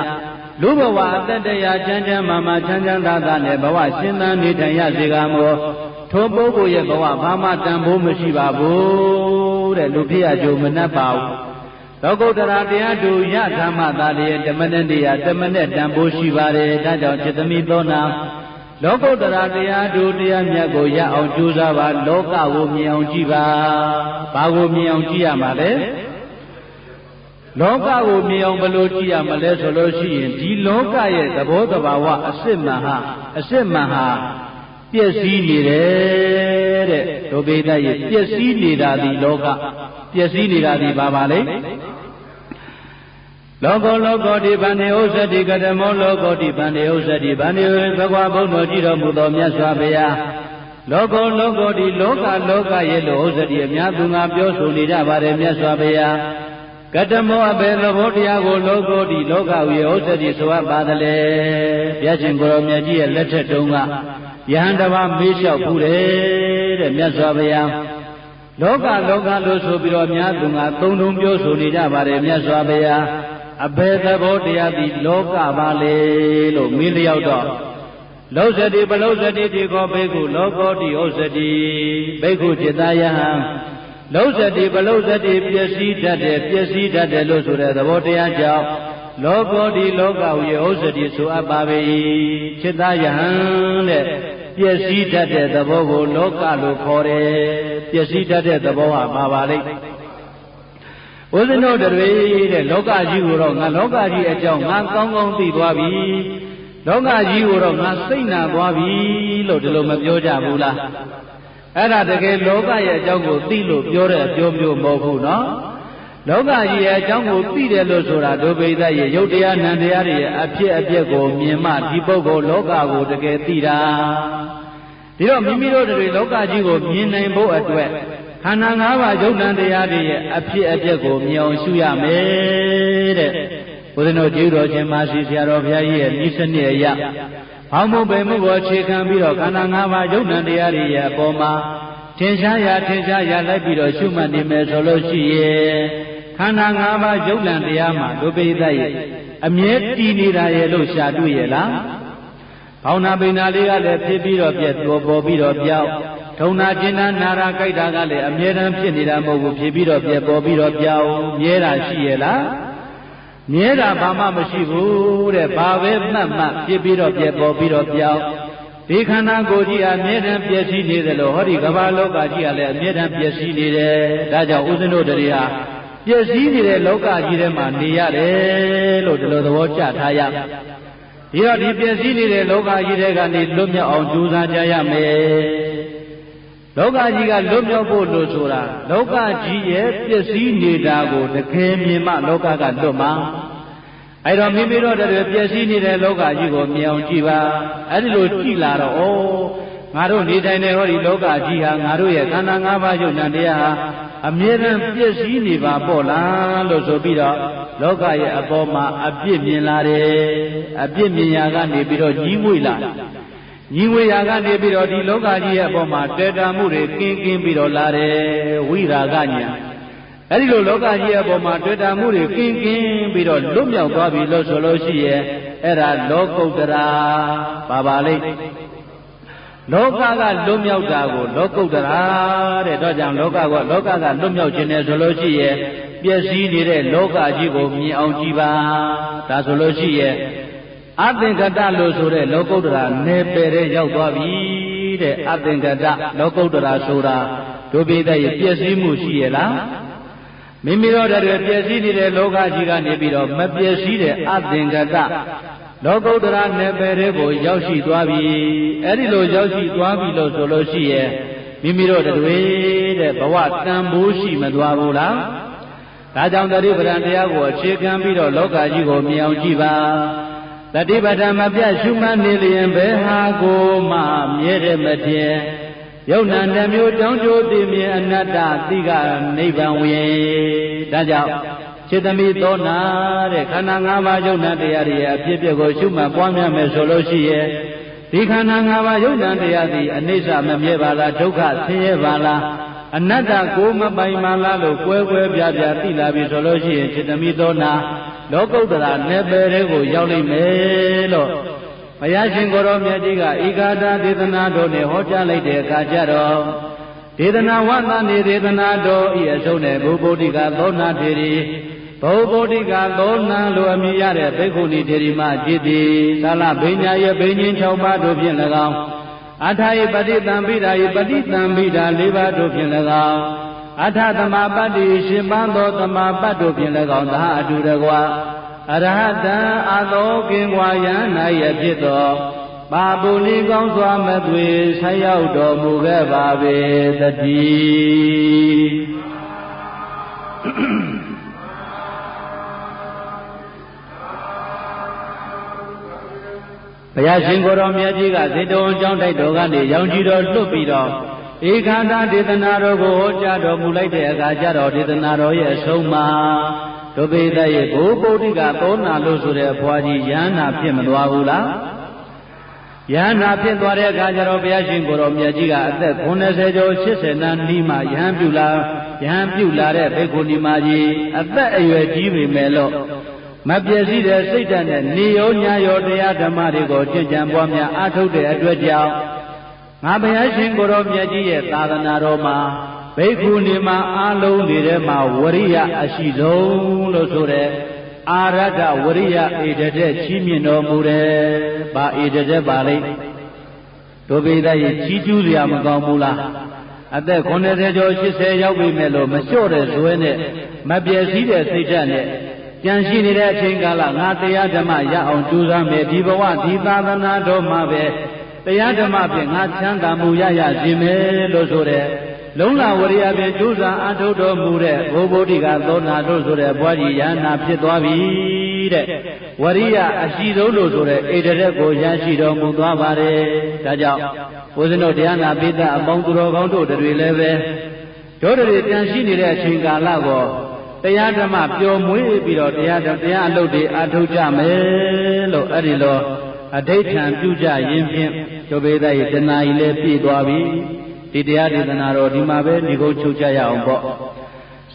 လူဘဝအတ္တတရားချမ်းချမ်းမာချမ်းချမ်းသာသာနဲ့ဘဝရှင်သန်နေထိုင်ရစေကမောထိုပုဂ္ဂိုလ်ရဲ့ဘဝဘာမှတန်ဖိုးမရှိပါဘူးတဲ့လူဖြစ်ရကြုံမနှက်ပါဘူးလောကုတ္တရာတရားတို့ရဓမ္မသာလျက်ဓမ္မနဲ့တရားဓမ္မနဲ့တန်ဖိုးရှိပါတယ်ဒါကြောင့်จิตမိသောနာလောကုတ္တရာတရားတို့တရားမြတ်ကိုရအောင်ကြိုးစားပါလောကကိုမြင်အောင်ကြည့်ပါဘာကိုမြင်အောင်ကြည့်ရမှာလဲလောကကိုမြင်အောင်ဘယ်လိုကြည့်ရမလဲဆိုလို့ရှိရင်ဒီလောကရဲ့သဘောတဘာဝအစစ်မှန်ဟာပျက်စီးနေတယ်တဲ့ဒုဗေဒရဲ့ပျက်စီးနေတာဒီလောကပျက်စီးနေတာဒီဘာပါလဲလောကောတိဗန္နေဥစ္စတိကတမောလောကောတိဗန္နေဥစ္စတိဗန္နေဘဂဝါဘုန်းတော်ကြည်တော်မူသောမြတ်စွာဘုရားလောကောတိလောကရဲ့လို့ဥစ္စတိအများသူငါပြောဆိုနေကြပါတယ်မြတ်စွာဘုရားကတမောအဘေသဘောတရားကိုလောကောတိလောကဝေဥစ္စတိဆိုအပ်ပါသလဲဘုရားရှင်ကိုယ်တော်မြတ်ကြီးရဲ့လက်ထက်တုန်းကယဟန်တပါမေးလျှောက်ဘူးတယ်တဲ့မြတ်စွာဘုရား လောကလို့ဆိုပြီးတော့များသူငါသုံးထုံပြောဆိုနေကြပါတယ်မြတ်စွာဘုရားအဘယ်သဘောတရားသည်လောကပါလေလို့မင်းလျောက်တော့လောဇတိပလောဇတိတိခောဘိက္ခုလောကောတိဩဇတိဘိက္ခုจิตာယဟံလောဇတိပလောဇတိပျက်စီးတတ်တယ်လို့ဆိုတဲ့သဘောတရားကြောင့်လောကောတိလောကဝိဩဇတိဆိုအပ်ပါပေ၏จิตာယဟံတဲ့ပျက်စီးတတ်တဲ့သဘောကိုလောကလို့ခေါ်တယ်ပျက်စီးတတ်တဲ့သဘောဟာပါလိမ့်ဦးဇင်းတို့တွေတဲ့လောကကြီးကိုတော့ငါလောကကြီးအကြောင်းငါကောင်းကောင်းသိသွားပြီလောကကြီးကိုတော့ငါစိတ်နာသွားပြီလို့ဒီလိုမပြောကြဘူးလားအဲ့ဒါတကယ်လောကရဲ့အကြောင်းကိုသိလို့ပြောတဲ့အပြောမျိုးမဟုတ်ဘူးနော်လောကကြီးရဲ့အကြောင်းကိုသိတယ်လို့ဆိုတာဒုဗိဒရဲ့ယုတ်တရားနံတရားတွေရဲ့အဖြစ်အပျက်ကိုမြင်မှဒီပုဂ္ဂိုလ်လောကကိုတကယ်သိတာဒီတော့မိမိတို့တွေလောကကြီးကိုမြင်နိုင်ဖို့အတွက်ခန္ဓာ၅ပါးယုတ်နံတရားတွေရဲ့အဖြစ်အပျက်ကိုမြင်အောင်ရှုရမယ်တဲ့ဘုရားတို့ကျေးဇူးတော်ရှင်မာစီဆရာတော်ဘုရားကြီးရဲ့ဤစနစ်အရဘောင်းမုံပေမှုကိုအခြေခံပြီးတော့ခန္ဓာ၅ပါးယုတ်နံတရားတွေရဲ့အပေါ်မှာထင်ရှားရလိုက်ပြီးတော့ရှုမှတ်နေမယ်ဆိုလို့ရှိရဲ့ခန္ဓာ၅ပါးယုတ်နံတရားမှာဒုပိသရဲ့အမြဲတည်နေတာရဲ့လို့ရှာတွေ့ရဲ့လားဘောင်းနာပိနာလေးကလည်းဖြစ်ပြီးတော့ပြက်တော်ပေါ်ပြီးတော့ပြောက်ထုံနာကျင်နာနာရာကြိုက်တာကလည်းအမြဲတမ်းဖြစ်နေတာမဟုတ်ဘူးဖြစ်ပြီးတော့ပြက်ပေါ်ပြီးတော့ပြောက်မြဲတာရှိရဲ့လားမြဲတာဘာမှမရှိဘူးတဲ့ဘာပဲမှတ်ဖြစ်ပြီးတော့ပြက်ပေါ်ပြီးတော့ပြောက်ဒီခန္ဓာကိုယ်ကြီးအမြဲတမ်းပျက်စီးနေတယ်လို့ဟောဒီကမ္ဘာလောကကြီးကလည်းအမြဲတမ်းပျက်စီးနေတယ်ဒါကြောင့်ဦးဇင်းတို့တွေဟာပျက်စီးနေတဲ့လောကကြီးထဲမှာနေရတယ်လို့ဒီလိုသဘောကျထားရဒီတော့ဒီပျက်စီးနေတဲ့လောကကြီးထဲကနေလွတ်မြောက်အောင်ကြိုးစားကြရမယ်လောကကြီးကလွတ်မြောက်ဖို့လို့ဆိုတာလောကကြီးရဲ့ပျက်စီးနေတာကိုတကယ်မြင်မှလောကကလွတ်မှာအဲ့တော့မိမိတို့တွေပျက်စီးနေတဲ့လောကကြီးကိုမြင်အောင်ကြည့်ပါအဲ့ဒီလိုကြည့်လာတော့ဩငါတို့နေတိုင်းတဲ့ဟောဒီလောကကြီးဟာငါတို့ရဲ့ခန္ဓာ၅ပါးယုတ်နံတရားဟာအမြဲတမ်းပျက်စီးနေပါပေါ့လားလို့ဆိုပြီးတော့လောကရဲ့အပေါ်မှာအပြစ်မြင်လာတယ်အပြစ်မြင်ရာကနေပြီးတော့ကြီးမွေလာညီဝေရာကနေပြီးတော့ဒီလောကကြီးရဲ့အပေါ်မှာတေတာမှုတွေကင်းပြီးတော့လာတယ်ဝိရာဂညာအဲ့ဒီလိုလောကကြီးရဲ့အပေါ်မှာတေတာမှုတွေကင်းပြီးတော့လွတ်မြောက်သွားပြီလို့ဆိုလို့ရှိရဲ့အဲ့ဒါလောကုတ္တရာပါလိမ့်လောကကလွတ်မြောက်တာကိုလောကုတ္တရာတဲ့တော့ကြောင့်လောကကလွတ်မြောက်ခြင်းနဲ့ဆိုလို့ရှိရဲ့ပျက်စီးနေတဲ့လောကကြီးကိုမြင်အောင်ကြည့်ပါဒါဆိုလို့ရှိရဲ့အသင်္ကတလို့ဆိုတဲ့လောကုတ္တရာနယ်ပယ်တဲ့ရောက်သွားပြီတဲ့အသင်္ကတလောကုတ္တရာဆိုတာဒုပိသရဲ့ပျက်စီးမှုရှိရဲ့လားမိမိတို့တွေပျက်စီးနေတဲ့လောကကြီးကနေပြီးတော့မပျက်စီးတဲ့အသင်္ကတလောကုတ္တရာနယ်ပယ်တဲ့ကိုရောက်ရှိသွားပြီအဲ့ဒီလိုရောက်ရှိသွားပြီလို့ဆိုလို့ရှိရဲ့မိမိတို့တွေတဲ့ဘဝတန်ဖိုးရှိမသွားဘူးလားဒါကြောင့်တတိပဒံတရားကိုအခြေခံပြီးတော့လောကကြီးကိုမြင်အောင်ကြည့်ပါတတိပဒံမပြတ်ရှုမှတ်နေလျင်ဘယ်ဟာကိုမှမြဲတယ်မထင်ယုတ်နံတစ်မျိုးကြောင်းကျိုးသိမြင်အနတ္တသိကနိဗ္ဗာန်ဝင်ဒါကြောင့်စေတမိသောနာတဲ့ခန္ဓာ၅ပါးယုတ်နံတရားတွေရဲ့အဖြစ်အပျက်ကိုရှုမှတ်ပွားများမယ်ဆိုလို့ရှိရဲ့ဒီခန္ဓာ၅ပါးယုတ်နံတရားသည်အနိစ္စမမြဲပါလားဒုက္ခဆင်းရဲပါလားအနတ္တကိုမပိုင်ပါလားလို့ကွဲပြားသိလာပြီဆိုလို့ရှိရင်စေတမိသောနာလောကုတ္တရာနယ်ပယ်တွေကိုရောက်လိမ့်မယ်လို့ဘုရားရှင်ကိုရောမြတ်ကြီးကဧကာဒဒေသနာတော်နဲ့ဟောကြားလိုက်တဲ့အခါကျတော့ဒေသနာဝန္တနေဒေသနာတော်ဤအဆုံးနဲ့ဘုဗုဒ္ဓိကသောနာထေရီဘုဗုဒ္ဓိကသောနာလိုအမည်ရတဲ့ဘိက္ခုနီထေရီမจิตတိသာလဘိညာရဲ့ဘိညာဉ်6ပါးတို့ဖြင့်၎င်းအထာယပฏิတံပိဓာယပฏิတံပိဓာ4ပါးတို့ဖြင့်၎င်းအထသမပတ္တိ10ပါးသောသမပတ္တို့ဖြင့်၎င်းသာအတူတကွာအရဟတံအသောကင်ကွာယံ၌ရဖြစ်သောပါပုလိကောင်းစွာမသွေဆက်ရောက်တော်မူခဲ့ပါပေသတည်းဘုရားရှင်ကိုယ်တော်မြတ်ကြီးကသေတုံကျောင်းတိုက်တော်ကနေရောင်ကြီးတော်လွတ်ပြီးတော့ဧကန္တဒေသနာတော်ကိုဟောကြားတော်မူလိုက်တဲ့အခါကျတော့ဒေသနာတော်ရဲ့အဆုံးမှာဒုပိသရဲ့ဘုဗုဒ္ဓိကသောနာလို့ဆိုတဲ့ဘွားကြီးယန္နာဖြစ်မသွားဘူးလား ယဟနာဖြစ်သွားတဲ့အခါကျတော့ဘုရားရှင်ကိုယ်တော်မြတ်ကြီးကအသက်90ကျော်80နာနီးမှယဟန်ပြုလာတဲ့ဘိက္ခုနီမကြီးအသက်အရွယ်ကြီးပေမဲ့လို့မပြည့်စည်တဲ့စိတ်ဓာတ်နဲ့နေရောညရောတရားဓမ္မတွေကိုကျင့်ကြံပွားများအားထုတ်တဲ့အတွက်ကြောင့်ငါဘုရားရှင်ကိုယ်တော်မြတ်ကြီးရဲ့သာသနာတော်မှာဘိက္ခုနီမအားလုံးနေတဲ့မှာဝရိယအရှိဆုံးလို့ဆိုတဲ့အာရတဝရိယဧတတဲ့ချီးမြှင့်တော်မူတယ်။ဘာဧတတဲ့ပါလိမ့်တို့ပိသရဲ့ချီးကျူးစရာမကောင်းဘူးလားအသက်90ကျော်80ရောက်ပြီမဲ့လို့မလျှော့တဲ့ဇွဲနဲ့မပြည့်စည်တဲ့စိတ်ဓာတ်နဲ့ကြံရှိနေတဲ့အချိန်ကာလငါတရားဓမ္မရအောင်ကြိုးစားမယ်ဒီဘဝဒီသာသနာတော်မှာပဲတရားဓမ္မဖြင့်ငါချမ်းသာမှုရစေမယ်လို့ဆိုတဲ့လုံးလာဝရိယဖြင့်ကြိုးစားအထုတ်တော်မူတဲ့ဘိုးဘုဒ္ဓိကသောနာတို့ဆိုတဲ့ဘွားကြီးယန္နာဖြစ်သွားပြီတဲ့ဝရိယအရှိဆုံးလို့ဆိုတဲ့ဧတရက်ကိုရရှိတော်မူသွားပါတယ်ဒါကြောင့်ဘုဇင်းတို့တရားနာပိသအပေါင်းသူတော်ကောင်းတို့တွေလည်းပဲတို့တွေပြန်ရှိနေတဲ့အချိန်ကာလကိုတရားဓမ္မပျော်မွေးပြီးတော့တရားအလုပ်တွေအထုတ်ကြမယ်လို့အဲ့ဒီလိုအဋိဋ္ဌံပြုကြရင်ဖြင့်တို့ပိသရဲ့တဏှာကြီးလည်းပြည့်သွားပြီဒီတရားဒေသနာတော်ဒီမှာပဲဒီကုန်းချုပ်ကြရအောင်ပေါ့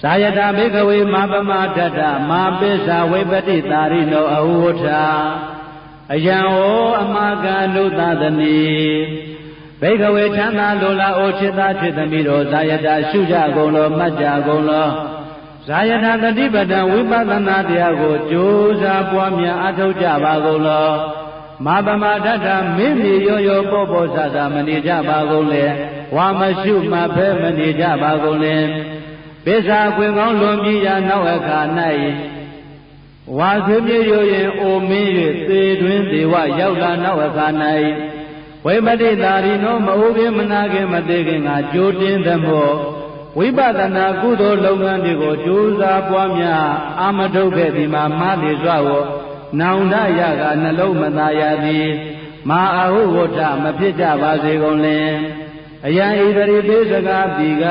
သာယတာဘိကဝေမာပမတတ္တမာပိစ္ဆာဝိပတိတာရိနောအဟုဝဋ္ဌာအယံဟောအမကနုသသနိဘိကဝေချမ်းသာလိုလားအိုချစ်သားချစ်သမီးတို့သာယတာရှုကြကုန်လောမှတ်ကြကုန်လောဇာယတာတတိပဒံဝိပဿနာတရားကိုကြိုးစားပွားများအထောက်ကြပါကုန်လောမာပမတတ္တမင်းမြေရောရောပေါ်ပေါ်ဆဆမနေကြပါကုန်လေဝါမရှုမဖဲမနေကြပါကုန်လေပိစ္ဆာခွင်ကောင်းလွန်ပြီးရာနောက်အခါ၌ဝါဆွေးမြေရိုးရင်အိုမင်း၍သေတွင်ဒေဝရောက်လာနောက်အခါ၌ဝိပတိတာရိနောမဟုတ်ခင်မနာခင်မသေးခင်ကကြိုတင်သမောဝိပဿနာကုသိုလ်လုပ်ငန်းတွေကိုကြိုးစားပွားများအာမထုတ်ခဲ့ဒီမှာမာတိစွာကိုနောင်တရကနှလုံးမသာရသည်မာအဟုဝဋ္ဌမဖြစ်ကြပါစေကုန်လင်အယံဣတရိပိစကားတိက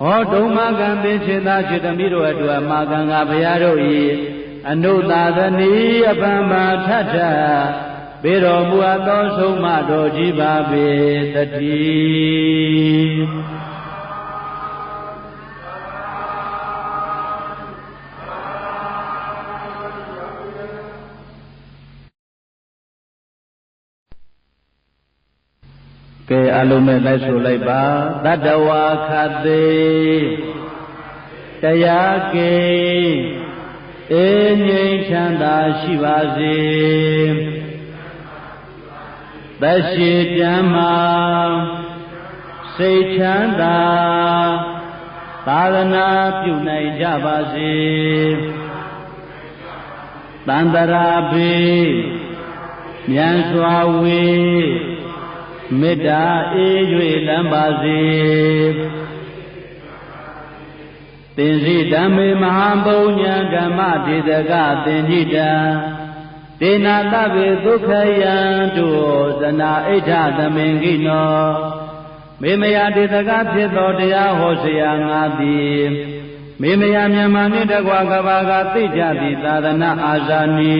ဟောဒုံမကံသင်္ချေသာချစ်သမီးတို့အတွက်မာကံကဘုရားတို့၏အနုသာသနီအပံပါထထပေတော်မူအပ်သောဆုံးမတော်ကြီးပါပေတည်းကဲအလုံးမဲ့လိုက်ဆိုလိုက်ပါတတဝါခတိတရားကေအေးငြိမ်းချမ်းသာရှိပါစေသက်ရှိကျမ်းမာစိတ်ချမ်းသာသာသနာပြုနိုင်ကြပါစေတန်တရာဘေးမြန်စွာဝေးမေတ္တာအေး၍လမ်းပါစေသင်္စီဓမ္မေမဟာပုညံဓမ္မဒေသကသင်္จิတံဒေနာတဗေဒုက္ခယံတုသနာဣဋ္ဌသမင်ကိနောမေမယဒေသကဖြစ်သောတရားဟောเสียငါသည်မေမယမြန်မာနှင့်တကွာကဘာကသိကြသည်သာသနာအာဇာနိ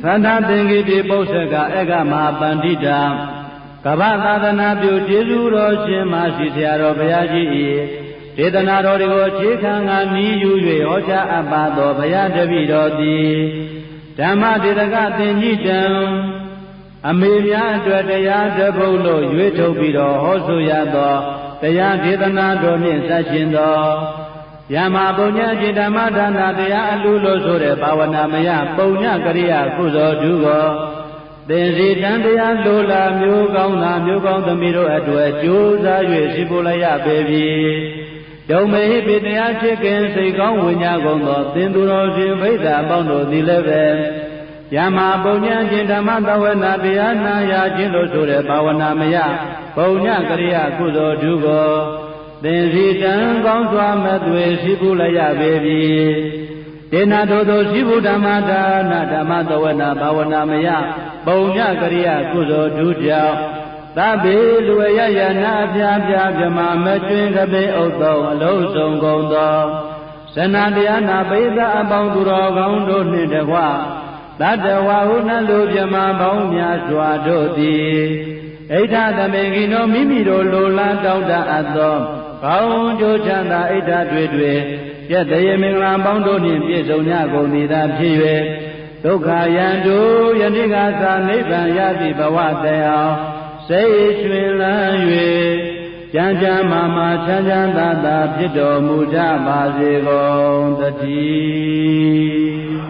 သန္တာသင်္ကိတိပု္ပ္ပကဧကမဟာပန္တိတာကဗ္ဗသာသနာပြုကျေးဇူးတော်ရှင်မရှိဆရာတော်ဘုရားကြီး၏ဒေသနာတော်တွေကိုအခြေခံကနီးယူ၍ဟောကြားအပ်ပါသောဘုရားတပည့်တော်သည်ဓမ္မဒေသကသင်္ကြည်တံအမေများအတွက်တရားတစ်ပုဒ်လို့ရွေးထုတ်ပြီးတော့ဟောဆိုရသောတရားဒေသနာတော်နှင့်ဆက်ရှင်သောယမပုညจิตဓမ္မဒါနတရားအလူလို့ဆိုတဲ့ဘာဝနာမယပုညကရိယာကုသိုလ်ဒုကိုသင်္စီတံတရားလိုလာမျိုးကောင်းသာမျိုးကောင်းသမီးတို့အတွက်ကြိုးစား၍ရှိဖို့လည်းရပေပြီဒုံမေဟိပိတရားချစ်ခင်စိတ်ကောင်းဝိညာဉ်ကုန်သောသင်သူတော်ရှင်ဗိဓာအပေါင်းတို့သည်လည်းပဲယမပုညจิตဓမ္မသဝနာတရားနာရခြင်းလို့ဆိုတဲ့ဘာဝနာမယပုညကရိယာကုသိုလ်ဒုကိုသင်္စီတံကောင်းစွာမသွေရှိဖို့လည်းရပေပြီဒေနာတို့သောရှိဖို့ဓမ္မဒါနဓမ္မသဝနာဘာဝနာမယပုံညကရိယာကုသိုလ်ဒုကြောင့်သဗ္ဗေလူရယနာအပြားပြားဗြမမကျွင်းကပိဥတ္တောအလုံးစုံကုန်သောဇဏတရားနာပိသအပေါင်းသူတော်ကောင်းတို့နှင့်တကွ တတဝါဟုနှလိုပြမပေါင်းများစွာတို့သည်ဣဋ္ဌသမေကိနောမိမိတို့လိုလားတောင်းတအပ်သောကောင်းကျိုးချမ်းသာဣဋ္ဌတွေပြည့်တရေမင်္ဂလာပေါင်းတို့နှင့်ပြည့်စုံကြကုန်သည်သာဖြစ်၍ဒုက္ခယံတုယနေ့ကသာနိဗ္ဗာန်ရသည့်ဘဝတရားစိတ်ရွှင်လန်း၍ကြံကြမ်းမာချမ်းချမ်းသာသာဖြစ်တော်မူကြပါစေကုန်သတည်း